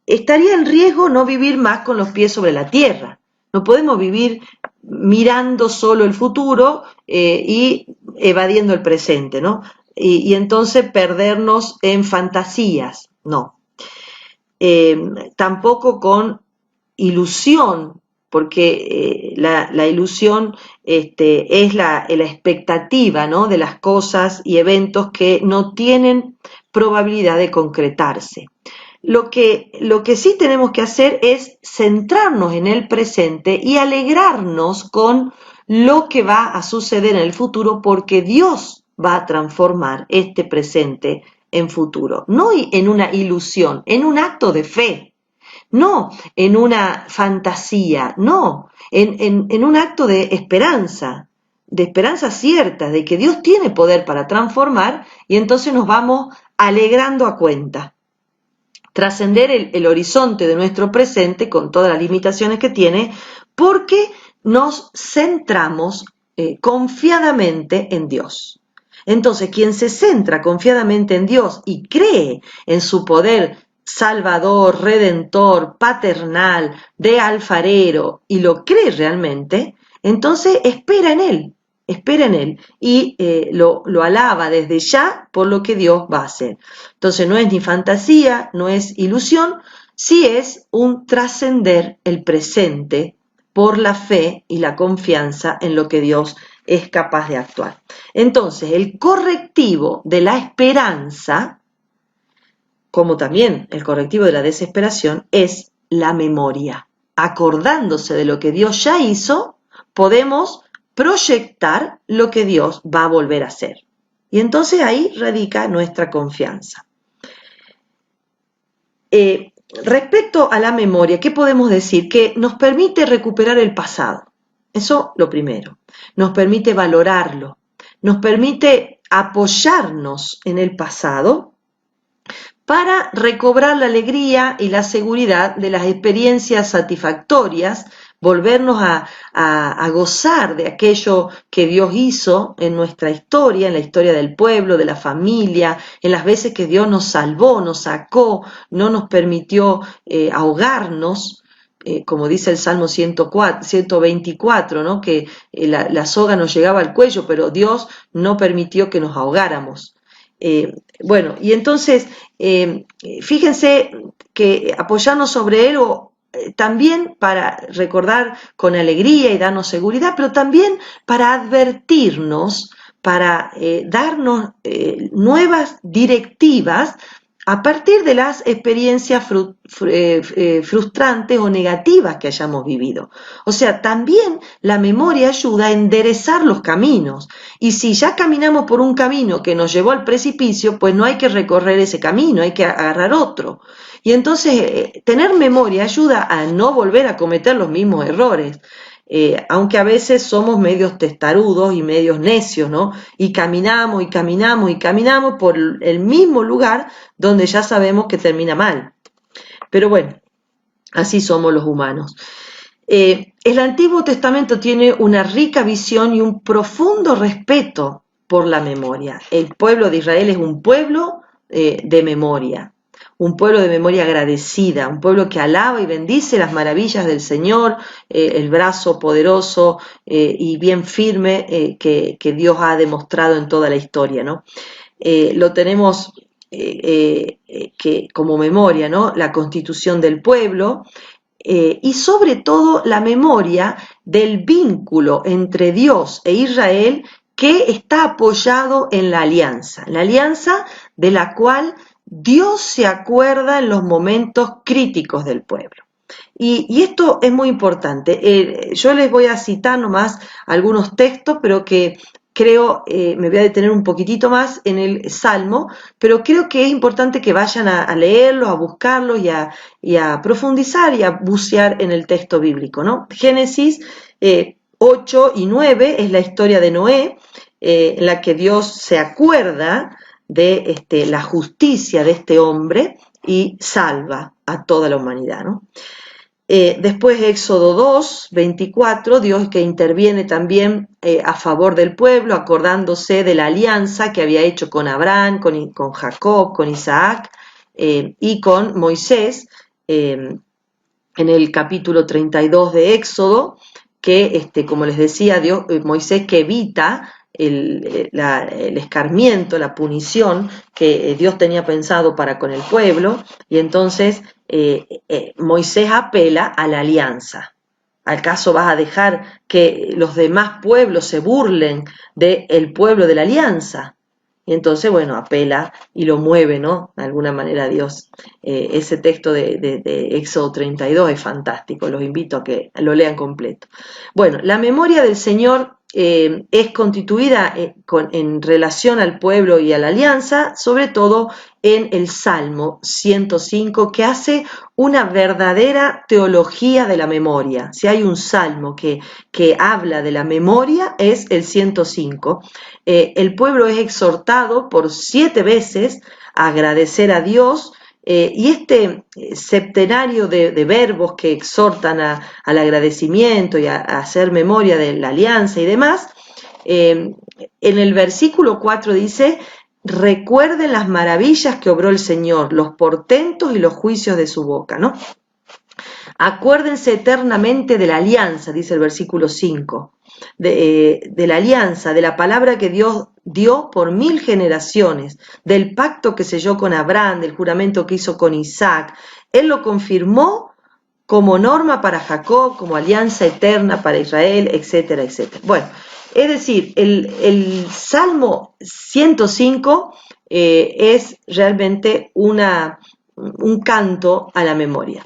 estaría en riesgo no vivir más con los pies sobre la tierra. No podemos vivir mirando solo el futuro y evadiendo el presente, ¿no? Y entonces perdernos en fantasías, no. Tampoco con ilusión, porque la ilusión es la expectativa, ¿no?, de las cosas y eventos que no tienen probabilidad de concretarse. Lo que sí tenemos que hacer es centrarnos en el presente y alegrarnos con lo que va a suceder en el futuro, porque Dios va a transformar este presente en futuro, no en una ilusión, en un acto de fe, no en una fantasía, no, en un acto de esperanza cierta, de que Dios tiene poder para transformar, y entonces nos vamos alegrando a cuenta. Trascender el horizonte de nuestro presente con todas las limitaciones que tiene, porque nos centramos confiadamente en Dios. Entonces, quien se centra confiadamente en Dios y cree en su poder salvador, redentor, paternal, de alfarero, y lo cree realmente, entonces espera en Él. espera en Él y lo alaba desde ya por lo que Dios va a hacer. Entonces no es ni fantasía, no es ilusión, sí es un trascender el presente por la fe y la confianza en lo que Dios es capaz de actuar. Entonces, el correctivo de la esperanza, como también el correctivo de la desesperación, es la memoria. Acordándose de lo que Dios ya hizo, podemos proyectar lo que Dios va a volver a hacer. Y entonces ahí radica nuestra confianza. Respecto a la memoria, ¿qué podemos decir? Que nos permite recuperar el pasado. Eso lo primero. Nos permite valorarlo. Nos permite apoyarnos en el pasado para recobrar la alegría y la seguridad de las experiencias satisfactorias, volvernos a gozar de aquello que Dios hizo en nuestra historia, en la historia del pueblo, de la familia, en las veces que Dios nos salvó, nos sacó, no nos permitió ahogarnos, como dice el Salmo 124, ¿no? Que la soga nos llegaba al cuello, pero Dios no permitió que nos ahogáramos. Bueno, y entonces, fíjense que apoyarnos sobre Él también para recordar con alegría y darnos seguridad, pero también para advertirnos, para darnos nuevas directivas a partir de las experiencias frustrantes o negativas que hayamos vivido. O sea, también la memoria ayuda a enderezar los caminos. Y si ya caminamos por un camino que nos llevó al precipicio, pues no hay que recorrer ese camino, hay que agarrar otro. Y entonces tener memoria ayuda a no volver a cometer los mismos errores. Aunque a veces somos medios testarudos y medios necios, ¿no? Y caminamos y caminamos y caminamos por el mismo lugar donde ya sabemos que termina mal. Pero bueno, así somos los humanos. El Antiguo Testamento tiene una rica visión y un profundo respeto por la memoria. El pueblo de Israel es un pueblo de memoria. Un pueblo de memoria agradecida, un pueblo que alaba y bendice las maravillas del Señor, el brazo poderoso y bien firme que Dios ha demostrado en toda la historia, ¿no? Lo tenemos que como memoria, ¿no? La constitución del pueblo y sobre todo la memoria del vínculo entre Dios e Israel que está apoyado en la alianza de la cual Dios se acuerda en los momentos críticos del pueblo. Y esto es muy importante. Yo les voy a citar nomás algunos textos, pero que creo, me voy a detener un poquitito más en el Salmo, pero creo que es importante que vayan a leerlos, a buscarlos y a profundizar y a bucear en el texto bíblico, ¿no? Génesis 8 y 9 es la historia de Noé, en la que Dios se acuerda de la justicia de este hombre y salva a toda la humanidad, ¿no? Después Éxodo 2, 24, Dios que interviene también a favor del pueblo, acordándose de la alianza que había hecho con Abraham, con Jacob, con Isaac y con Moisés, en el capítulo 32 de Éxodo, que, como les decía, Moisés que evita el escarmiento, la punición que Dios tenía pensado para con el pueblo, y entonces Moisés apela a la alianza. ¿Acaso vas a dejar que los demás pueblos se burlen del pueblo de la alianza? Y entonces, bueno, apela y lo mueve, ¿no? De alguna manera Dios. Ese texto de Éxodo 32 es fantástico, los invito a que lo lean completo. Bueno, la memoria del Señor es constituida en relación al pueblo y a la alianza, sobre todo en el Salmo 105, que hace una verdadera teología de la memoria. Si hay un salmo que habla de la memoria, es el 105. El pueblo es exhortado por 7 veces a agradecer a Dios, y este septenario de verbos que exhortan al agradecimiento y a hacer memoria de la alianza y demás, en el versículo 4 dice: recuerden las maravillas que obró el Señor, los portentos y los juicios de su boca, ¿no? Acuérdense eternamente de la alianza, dice el versículo 5. de la alianza, de la palabra que Dios dio por 1000 generaciones, del pacto que selló con Abraham, del juramento que hizo con Isaac. Él lo confirmó como norma para Jacob, como alianza eterna para Israel, etcétera, etcétera. Bueno, es decir, el Salmo 105 es realmente un canto a la memoria.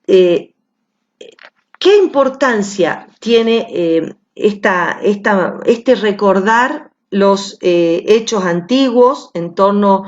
¿Qué importancia tiene este recordar los hechos antiguos en torno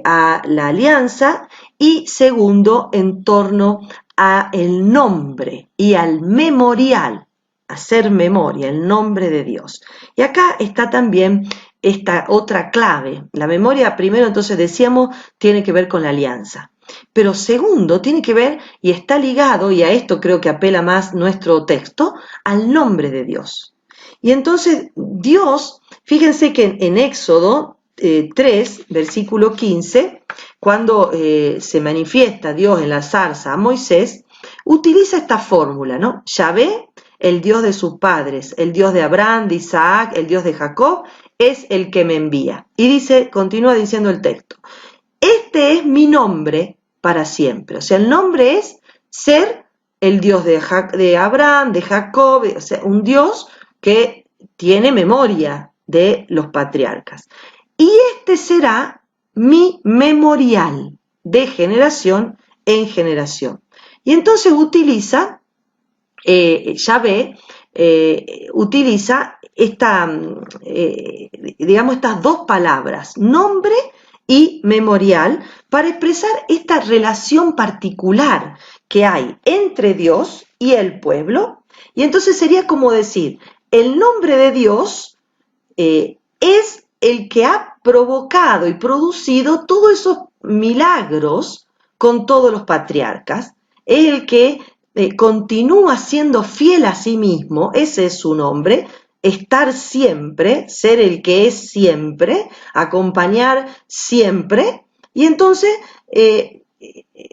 a la alianza? Y segundo, en torno a el nombre y al memorial, hacer memoria, el nombre de Dios. Y acá está también esta otra clave. La memoria, primero, entonces decíamos, tiene que ver con la alianza. Pero segundo, tiene que ver, y está ligado, y a esto creo que apela más nuestro texto, al nombre de Dios. Y entonces Dios, fíjense que en Éxodo 3, versículo 15, cuando se manifiesta Dios en la zarza a Moisés, utiliza esta fórmula, ¿no? Yahvé, el Dios de sus padres, el Dios de Abraham, de Isaac, el Dios de Jacob, es el que me envía. Y dice, continúa diciendo el texto, este es mi nombre para siempre. O sea, el nombre es ser el Dios de Abraham, de Jacob, o sea, un Dios que tiene memoria de los patriarcas. Y este será mi memorial de generación en generación. Y entonces utiliza, Yahvé, utiliza estas dos palabras, nombre y memorial, para expresar esta relación particular que hay entre Dios y el pueblo. Y entonces sería como decir, el nombre de Dios es el que ha provocado y producido todos esos milagros con todos los patriarcas, es el que continúa siendo fiel a sí mismo, ese es su nombre, estar siempre, ser el que es siempre, acompañar siempre. Y entonces,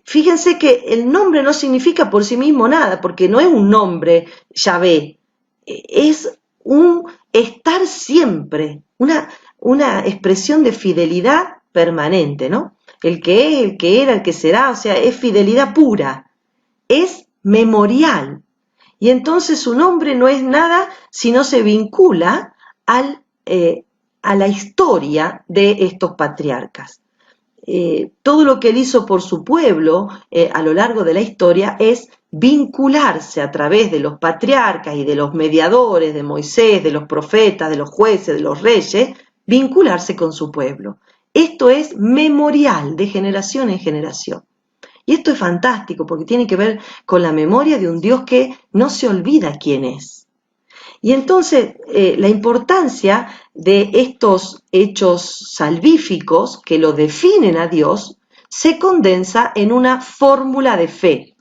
fíjense que el nombre no significa por sí mismo nada, porque no es un nombre Yahvé, es un estar siempre, una expresión de fidelidad permanente, ¿no? El que es, el que era, el que será, o sea, es fidelidad pura, es memorial. Y entonces su nombre no es nada si no se vincula a la historia de estos patriarcas. Todo lo que él hizo por su pueblo a lo largo de la historia es vincularse a través de los patriarcas y de los mediadores, de Moisés, de los profetas, de los jueces, de los reyes, vincularse con su pueblo. Esto es memorial de generación en generación. Y esto es fantástico porque tiene que ver con la memoria de un Dios que no se olvida quién es. Y entonces la importancia de estos hechos salvíficos que lo definen a Dios se condensa en una fórmula de fe.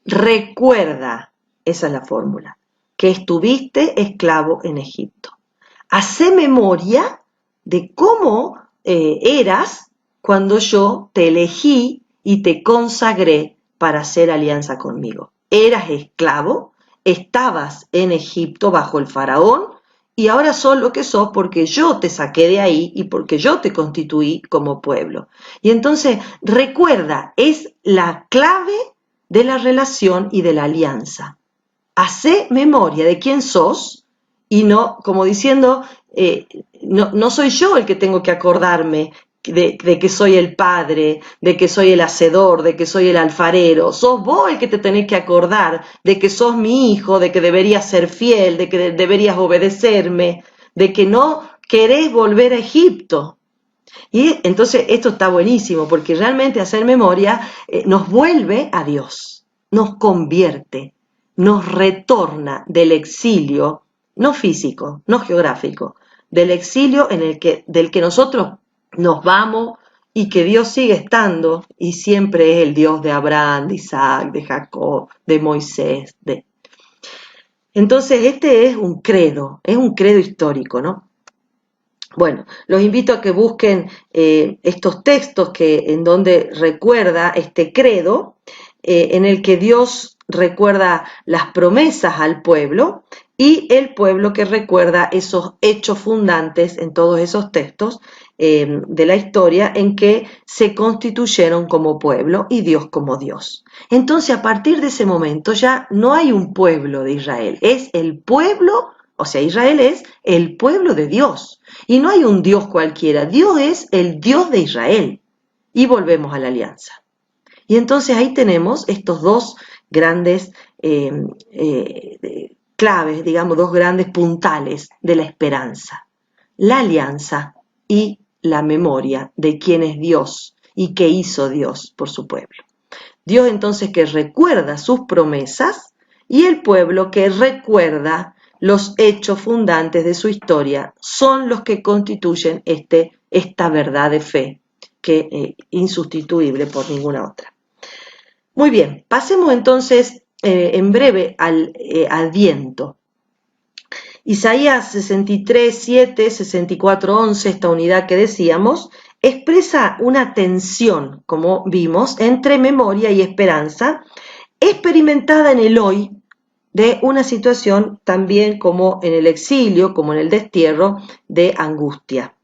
Recuerda, esa es la fórmula, que estuviste esclavo en Egipto. Hacé memoria de cómo eras cuando yo te elegí y te consagré para hacer alianza conmigo. Eras esclavo, estabas en Egipto bajo el faraón y ahora sos lo que sos porque yo te saqué de ahí y porque yo te constituí como pueblo. Y entonces recuerda, es la clave de la relación y de la alianza. Hacé memoria de quién sos y no, como diciendo, no soy yo el que tengo que acordarme de que soy el padre, de que soy el hacedor, de que soy el alfarero. Sos vos el que te tenés que acordar de que sos mi hijo, de que deberías ser fiel, de que deberías obedecerme, de que no querés volver a Egipto. Y entonces esto está buenísimo porque realmente hacer memoria nos vuelve a Dios, nos convierte, nos retorna del exilio, no físico, no geográfico, del exilio del que nosotros nos vamos y que Dios sigue estando y siempre es el Dios de Abraham, de Isaac, de Jacob, de Moisés. Entonces este es un credo histórico, ¿no? Bueno, los invito a que busquen estos textos en donde recuerda este credo en el que Dios recuerda las promesas al pueblo y el pueblo que recuerda esos hechos fundantes en todos esos textos de la historia en que se constituyeron como pueblo y Dios como Dios. Entonces, a partir de ese momento ya no hay un pueblo de Israel, es el pueblo, o sea, Israel es el pueblo de Dios. Y no hay un Dios cualquiera, Dios es el Dios de Israel. Y volvemos a la alianza. Y entonces ahí tenemos estos dos grandes claves, digamos, dos grandes puntales de la esperanza. La alianza y la memoria de quién es Dios y qué hizo Dios por su pueblo. Dios entonces que recuerda sus promesas y el pueblo que recuerda los hechos fundantes de su historia son los que constituyen esta verdad de fe, que es insustituible por ninguna otra. Muy bien, pasemos entonces en breve al Adviento. Isaías 63, 7, 64, 11, esta unidad que decíamos, expresa una tensión, como vimos, entre memoria y esperanza, experimentada en el hoy de una situación también como en el exilio, como en el destierro, de angustia.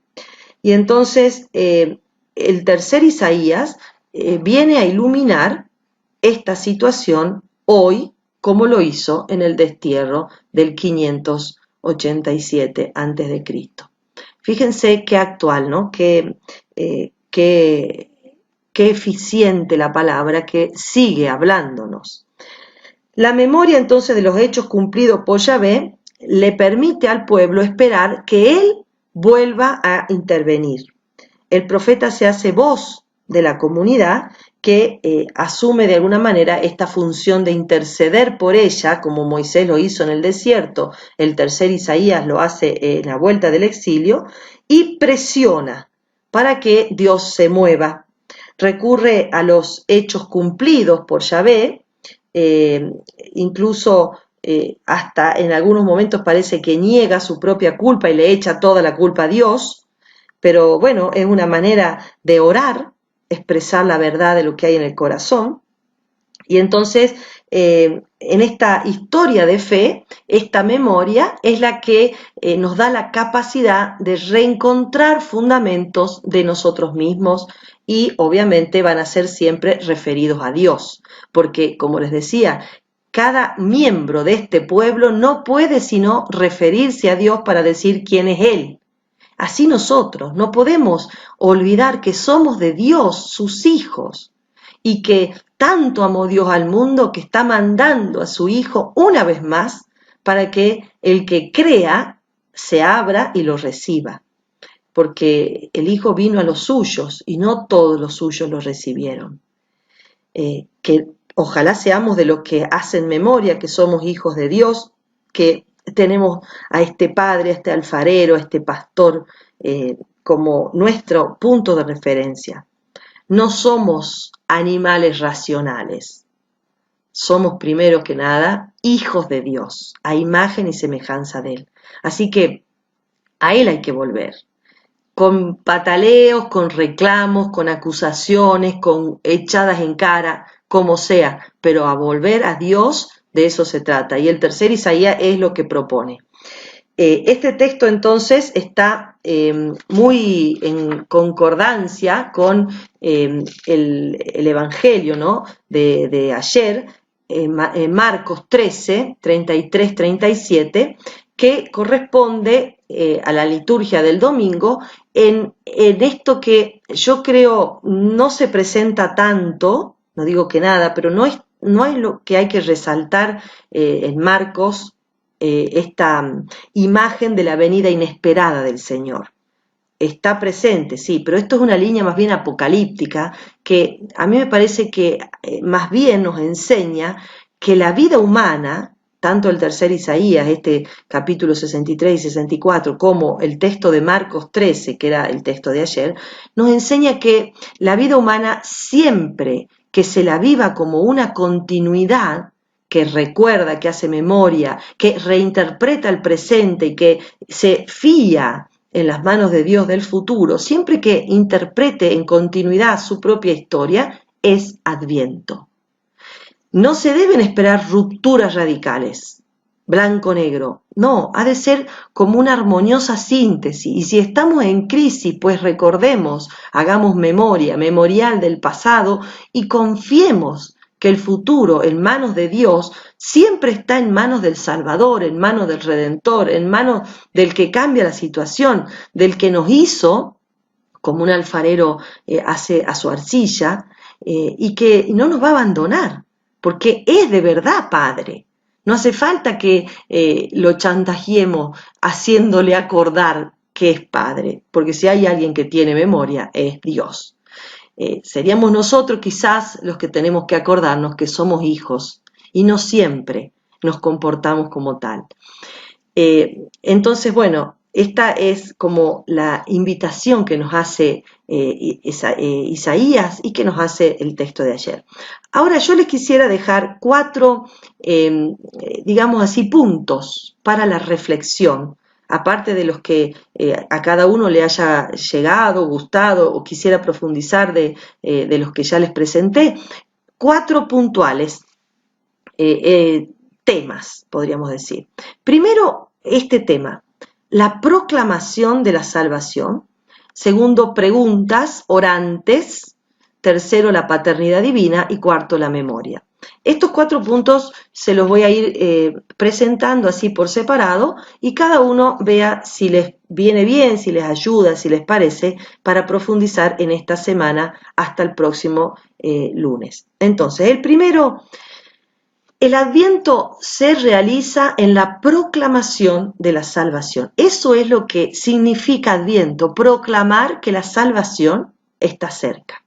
Y entonces el tercer Isaías viene a iluminar esta situación hoy como lo hizo en el destierro del 587 a.C. Fíjense qué actual, ¿no? Qué eficiente la palabra que sigue hablándonos. La memoria entonces de los hechos cumplidos por Yahvé le permite al pueblo esperar que él vuelva a intervenir. El profeta se hace voz de la comunidad que asume de alguna manera esta función de interceder por ella, como Moisés lo hizo en el desierto, el tercer Isaías lo hace en la vuelta del exilio, y presiona para que Dios se mueva. Recurre a los hechos cumplidos por Yahvé, incluso hasta en algunos momentos parece que niega su propia culpa y le echa toda la culpa a Dios, pero bueno, es una manera de orar, expresar la verdad de lo que hay en el corazón. Y entonces, en esta historia de fe, esta memoria es la que nos da la capacidad de reencontrar fundamentos de nosotros mismos y obviamente van a ser siempre referidos a Dios, porque como les decía, cada miembro de este pueblo no puede sino referirse a Dios para decir quién es Él. Así nosotros no podemos olvidar que somos de Dios, sus hijos, y que tanto amó Dios al mundo que está mandando a su Hijo una vez más para que el que crea se abra y lo reciba. Porque el Hijo vino a los suyos y no todos los suyos lo recibieron. Que ojalá seamos de los que hacen memoria que somos hijos de Dios, que tenemos a este padre, a este alfarero, a este pastor como nuestro punto de referencia. No somos animales racionales, somos primero que nada hijos de Dios, a imagen y semejanza de Él. Así que a Él hay que volver, con pataleos, con reclamos, con acusaciones, con echadas en cara, como sea, pero a volver a Dios, de eso se trata. Y el tercer Isaías es lo que propone. Este texto entonces está muy en concordancia con el Evangelio, ¿no? de ayer, Marcos 13, 33, 37, que corresponde a la liturgia del domingo en esto que yo creo no se presenta tanto, no digo que nada, pero no es lo que hay que resaltar en Marcos, esta imagen de la venida inesperada del Señor. Está presente, sí, pero esto es una línea más bien apocalíptica que a mí me parece que más bien nos enseña que la vida humana, tanto el tercer Isaías, este capítulo 63 y 64, como el texto de Marcos 13, que era el texto de ayer, nos enseña que la vida humana siempre que se la viva como una continuidad, que recuerda, que hace memoria, que reinterpreta el presente y que se fía en las manos de Dios del futuro, siempre que interprete en continuidad su propia historia, es Adviento. No se deben esperar rupturas radicales, blanco-negro. No, ha de ser como una armoniosa síntesis. Y si estamos en crisis, pues recordemos, hagamos memoria, memorial del pasado y confiemos que el futuro en manos de Dios siempre está en manos del Salvador, en manos del Redentor, en manos del que cambia la situación, del que nos hizo, como un alfarero hace a su arcilla, y que no nos va a abandonar, porque es de verdad Padre. No hace falta que lo chantajeemos haciéndole acordar que es Padre, porque si hay alguien que tiene memoria, es Dios. Seríamos nosotros quizás los que tenemos que acordarnos que somos hijos y no siempre nos comportamos como tal. Entonces, bueno, esta es como la invitación que nos hace Isaías y que nos hace el texto de ayer. Ahora yo les quisiera dejar 4, digamos así, puntos para la reflexión, aparte de los que a cada uno le haya llegado, gustado o quisiera profundizar de los que ya les presenté, 4 puntuales temas, podríamos decir. Primero, este tema, la proclamación de la salvación. Segundo, preguntas orantes. Tercero, la paternidad divina. Y cuarto, la memoria. Estos 4 puntos se los voy a ir presentando así por separado y cada uno vea si les viene bien, si les ayuda, si les parece, para profundizar en esta semana hasta el próximo lunes. Entonces, el primero, el Adviento se realiza en la proclamación de la salvación. Eso es lo que significa Adviento, proclamar que la salvación está cerca.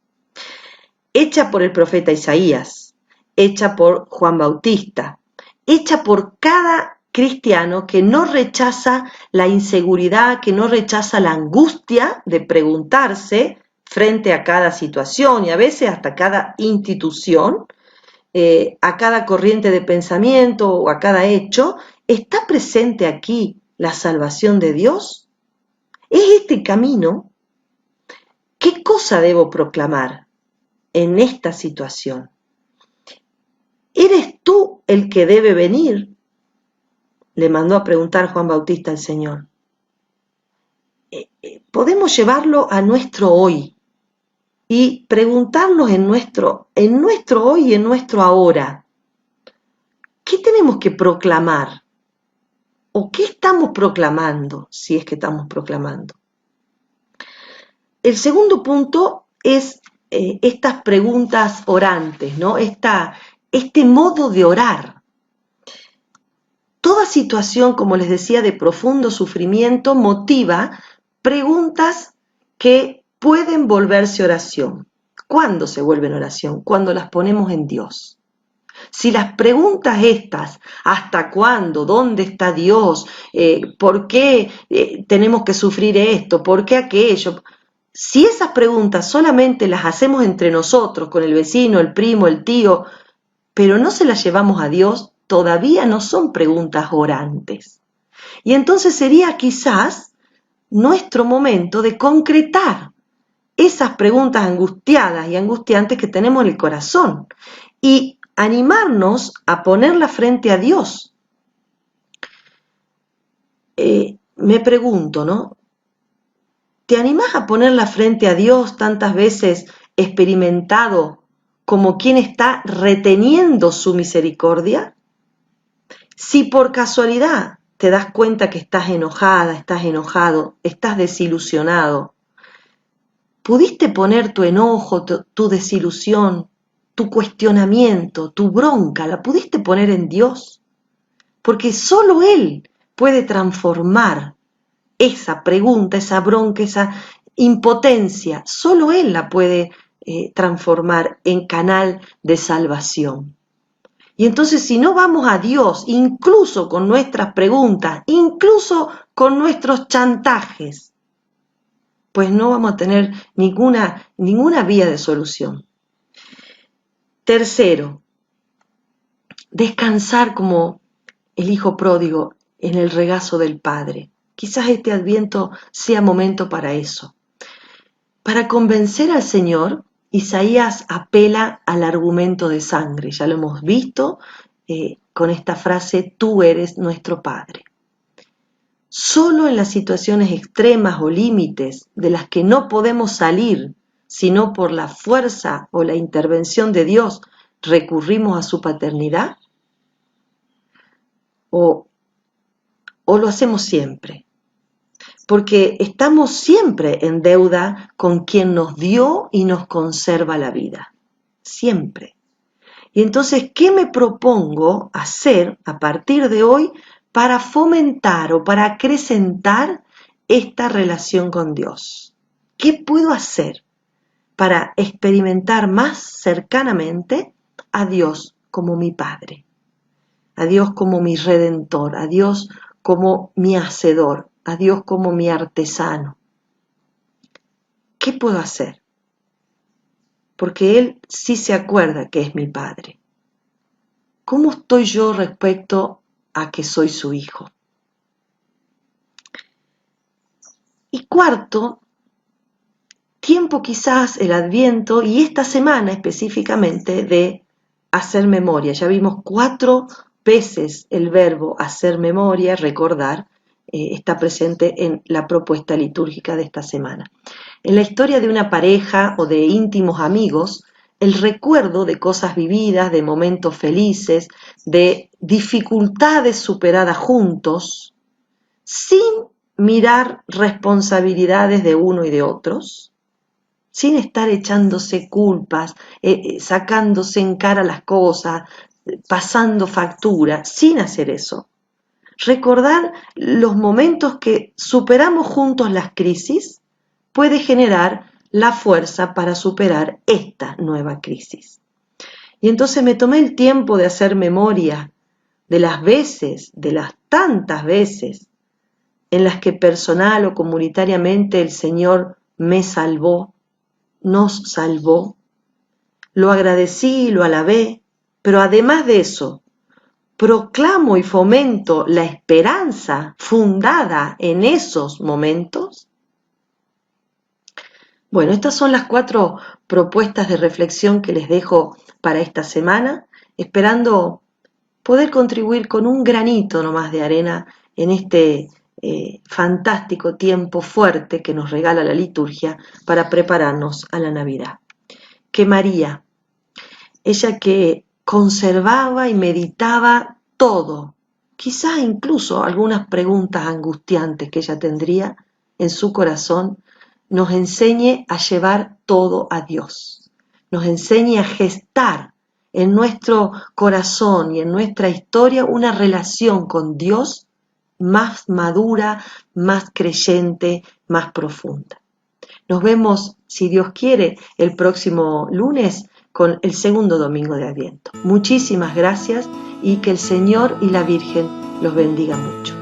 Hecha por el profeta Isaías, hecha por Juan Bautista, hecha por cada cristiano que no rechaza la inseguridad, que no rechaza la angustia de preguntarse frente a cada situación y a veces hasta cada institución, a cada corriente de pensamiento o a cada hecho. ¿Está presente aquí la salvación de Dios? ¿Es este camino? ¿Qué cosa debo proclamar en esta situación? ¿Eres tú el que debe venir?, le mandó a preguntar Juan Bautista al Señor. Podemos llevarlo a nuestro hoy y preguntarnos en nuestro hoy y en nuestro ahora. ¿Qué tenemos que proclamar? ¿O qué estamos proclamando, si es que estamos proclamando? El segundo punto es estas preguntas orantes, ¿no? Este modo de orar. Toda situación, como les decía, de profundo sufrimiento motiva preguntas que pueden volverse oración. ¿Cuándo se vuelven oración? Cuando las ponemos en Dios. Si las preguntas estas, ¿hasta cuándo? ¿Dónde está Dios? ¿Por qué tenemos que sufrir esto? ¿Por qué aquello? Si esas preguntas solamente las hacemos entre nosotros, con el vecino, el primo, el tío, pero no se las llevamos a Dios, todavía no son preguntas orantes. Y entonces sería quizás nuestro momento de concretar esas preguntas angustiadas y angustiantes que tenemos en el corazón y animarnos a ponerla frente a Dios. Me pregunto, ¿no? ¿Te animás a ponerla frente a Dios tantas veces experimentado como quien está reteniendo su misericordia? Si por casualidad te das cuenta que estás enojada, estás enojado, estás desilusionado, ¿pudiste poner tu enojo, tu desilusión, tu cuestionamiento, tu bronca, la pudiste poner en Dios? Porque solo Él puede transformar esa pregunta, esa bronca, esa impotencia, solo Él la puede transformar en canal de salvación. Y entonces si no vamos a Dios, incluso con nuestras preguntas, incluso con nuestros chantajes, pues no vamos a tener ninguna vía de solución. Tercero, descansar como el hijo pródigo en el regazo del Padre. Quizás este Adviento sea momento para eso. Para convencer al Señor Isaías apela al argumento de sangre, ya lo hemos visto con esta frase, tú eres nuestro Padre. Solo en las situaciones extremas o límites de las que no podemos salir, sino por la fuerza o la intervención de Dios, recurrimos a su paternidad, o lo hacemos siempre, porque estamos siempre en deuda con quien nos dio y nos conserva la vida, siempre. Y entonces, ¿qué me propongo hacer a partir de hoy para fomentar o para acrecentar esta relación con Dios? ¿Qué puedo hacer para experimentar más cercanamente a Dios como mi Padre, a Dios como mi Redentor, a Dios como mi Hacedor, a Dios como mi artesano? ¿Qué puedo hacer? Porque Él sí se acuerda que es mi Padre. ¿Cómo estoy yo respecto a que soy su hijo? Y cuarto, tiempo quizás el Adviento y esta semana específicamente de hacer memoria. Ya vimos 4 veces el verbo hacer memoria, recordar, está presente en la propuesta litúrgica de esta semana. En la historia de una pareja o de íntimos amigos, el recuerdo de cosas vividas, de momentos felices, de dificultades superadas juntos, sin mirar responsabilidades de uno y de otros, sin estar echándose culpas, sacándose en cara las cosas, pasando factura, sin hacer eso. Recordar los momentos que superamos juntos las crisis puede generar la fuerza para superar esta nueva crisis. Y entonces me tomé el tiempo de hacer memoria de las veces, de las tantas veces en las que personal o comunitariamente el Señor me salvó, nos salvó. Lo agradecí, lo alabé, pero además de eso, proclamo y fomento la esperanza fundada en esos momentos. Bueno, estas son las 4 propuestas de reflexión que les dejo para esta semana, esperando poder contribuir con un granito nomás de arena en este fantástico tiempo fuerte que nos regala la liturgia para prepararnos a la Navidad. Que María, ella que conservaba y meditaba todo, quizás incluso algunas preguntas angustiantes que ella tendría en su corazón, nos enseñe a llevar todo a Dios, nos enseñe a gestar en nuestro corazón y en nuestra historia una relación con Dios más madura, más creyente, más profunda. Nos vemos, si Dios quiere, el próximo lunes con el segundo domingo de Adviento. Muchísimas gracias y que el Señor y la Virgen los bendiga mucho.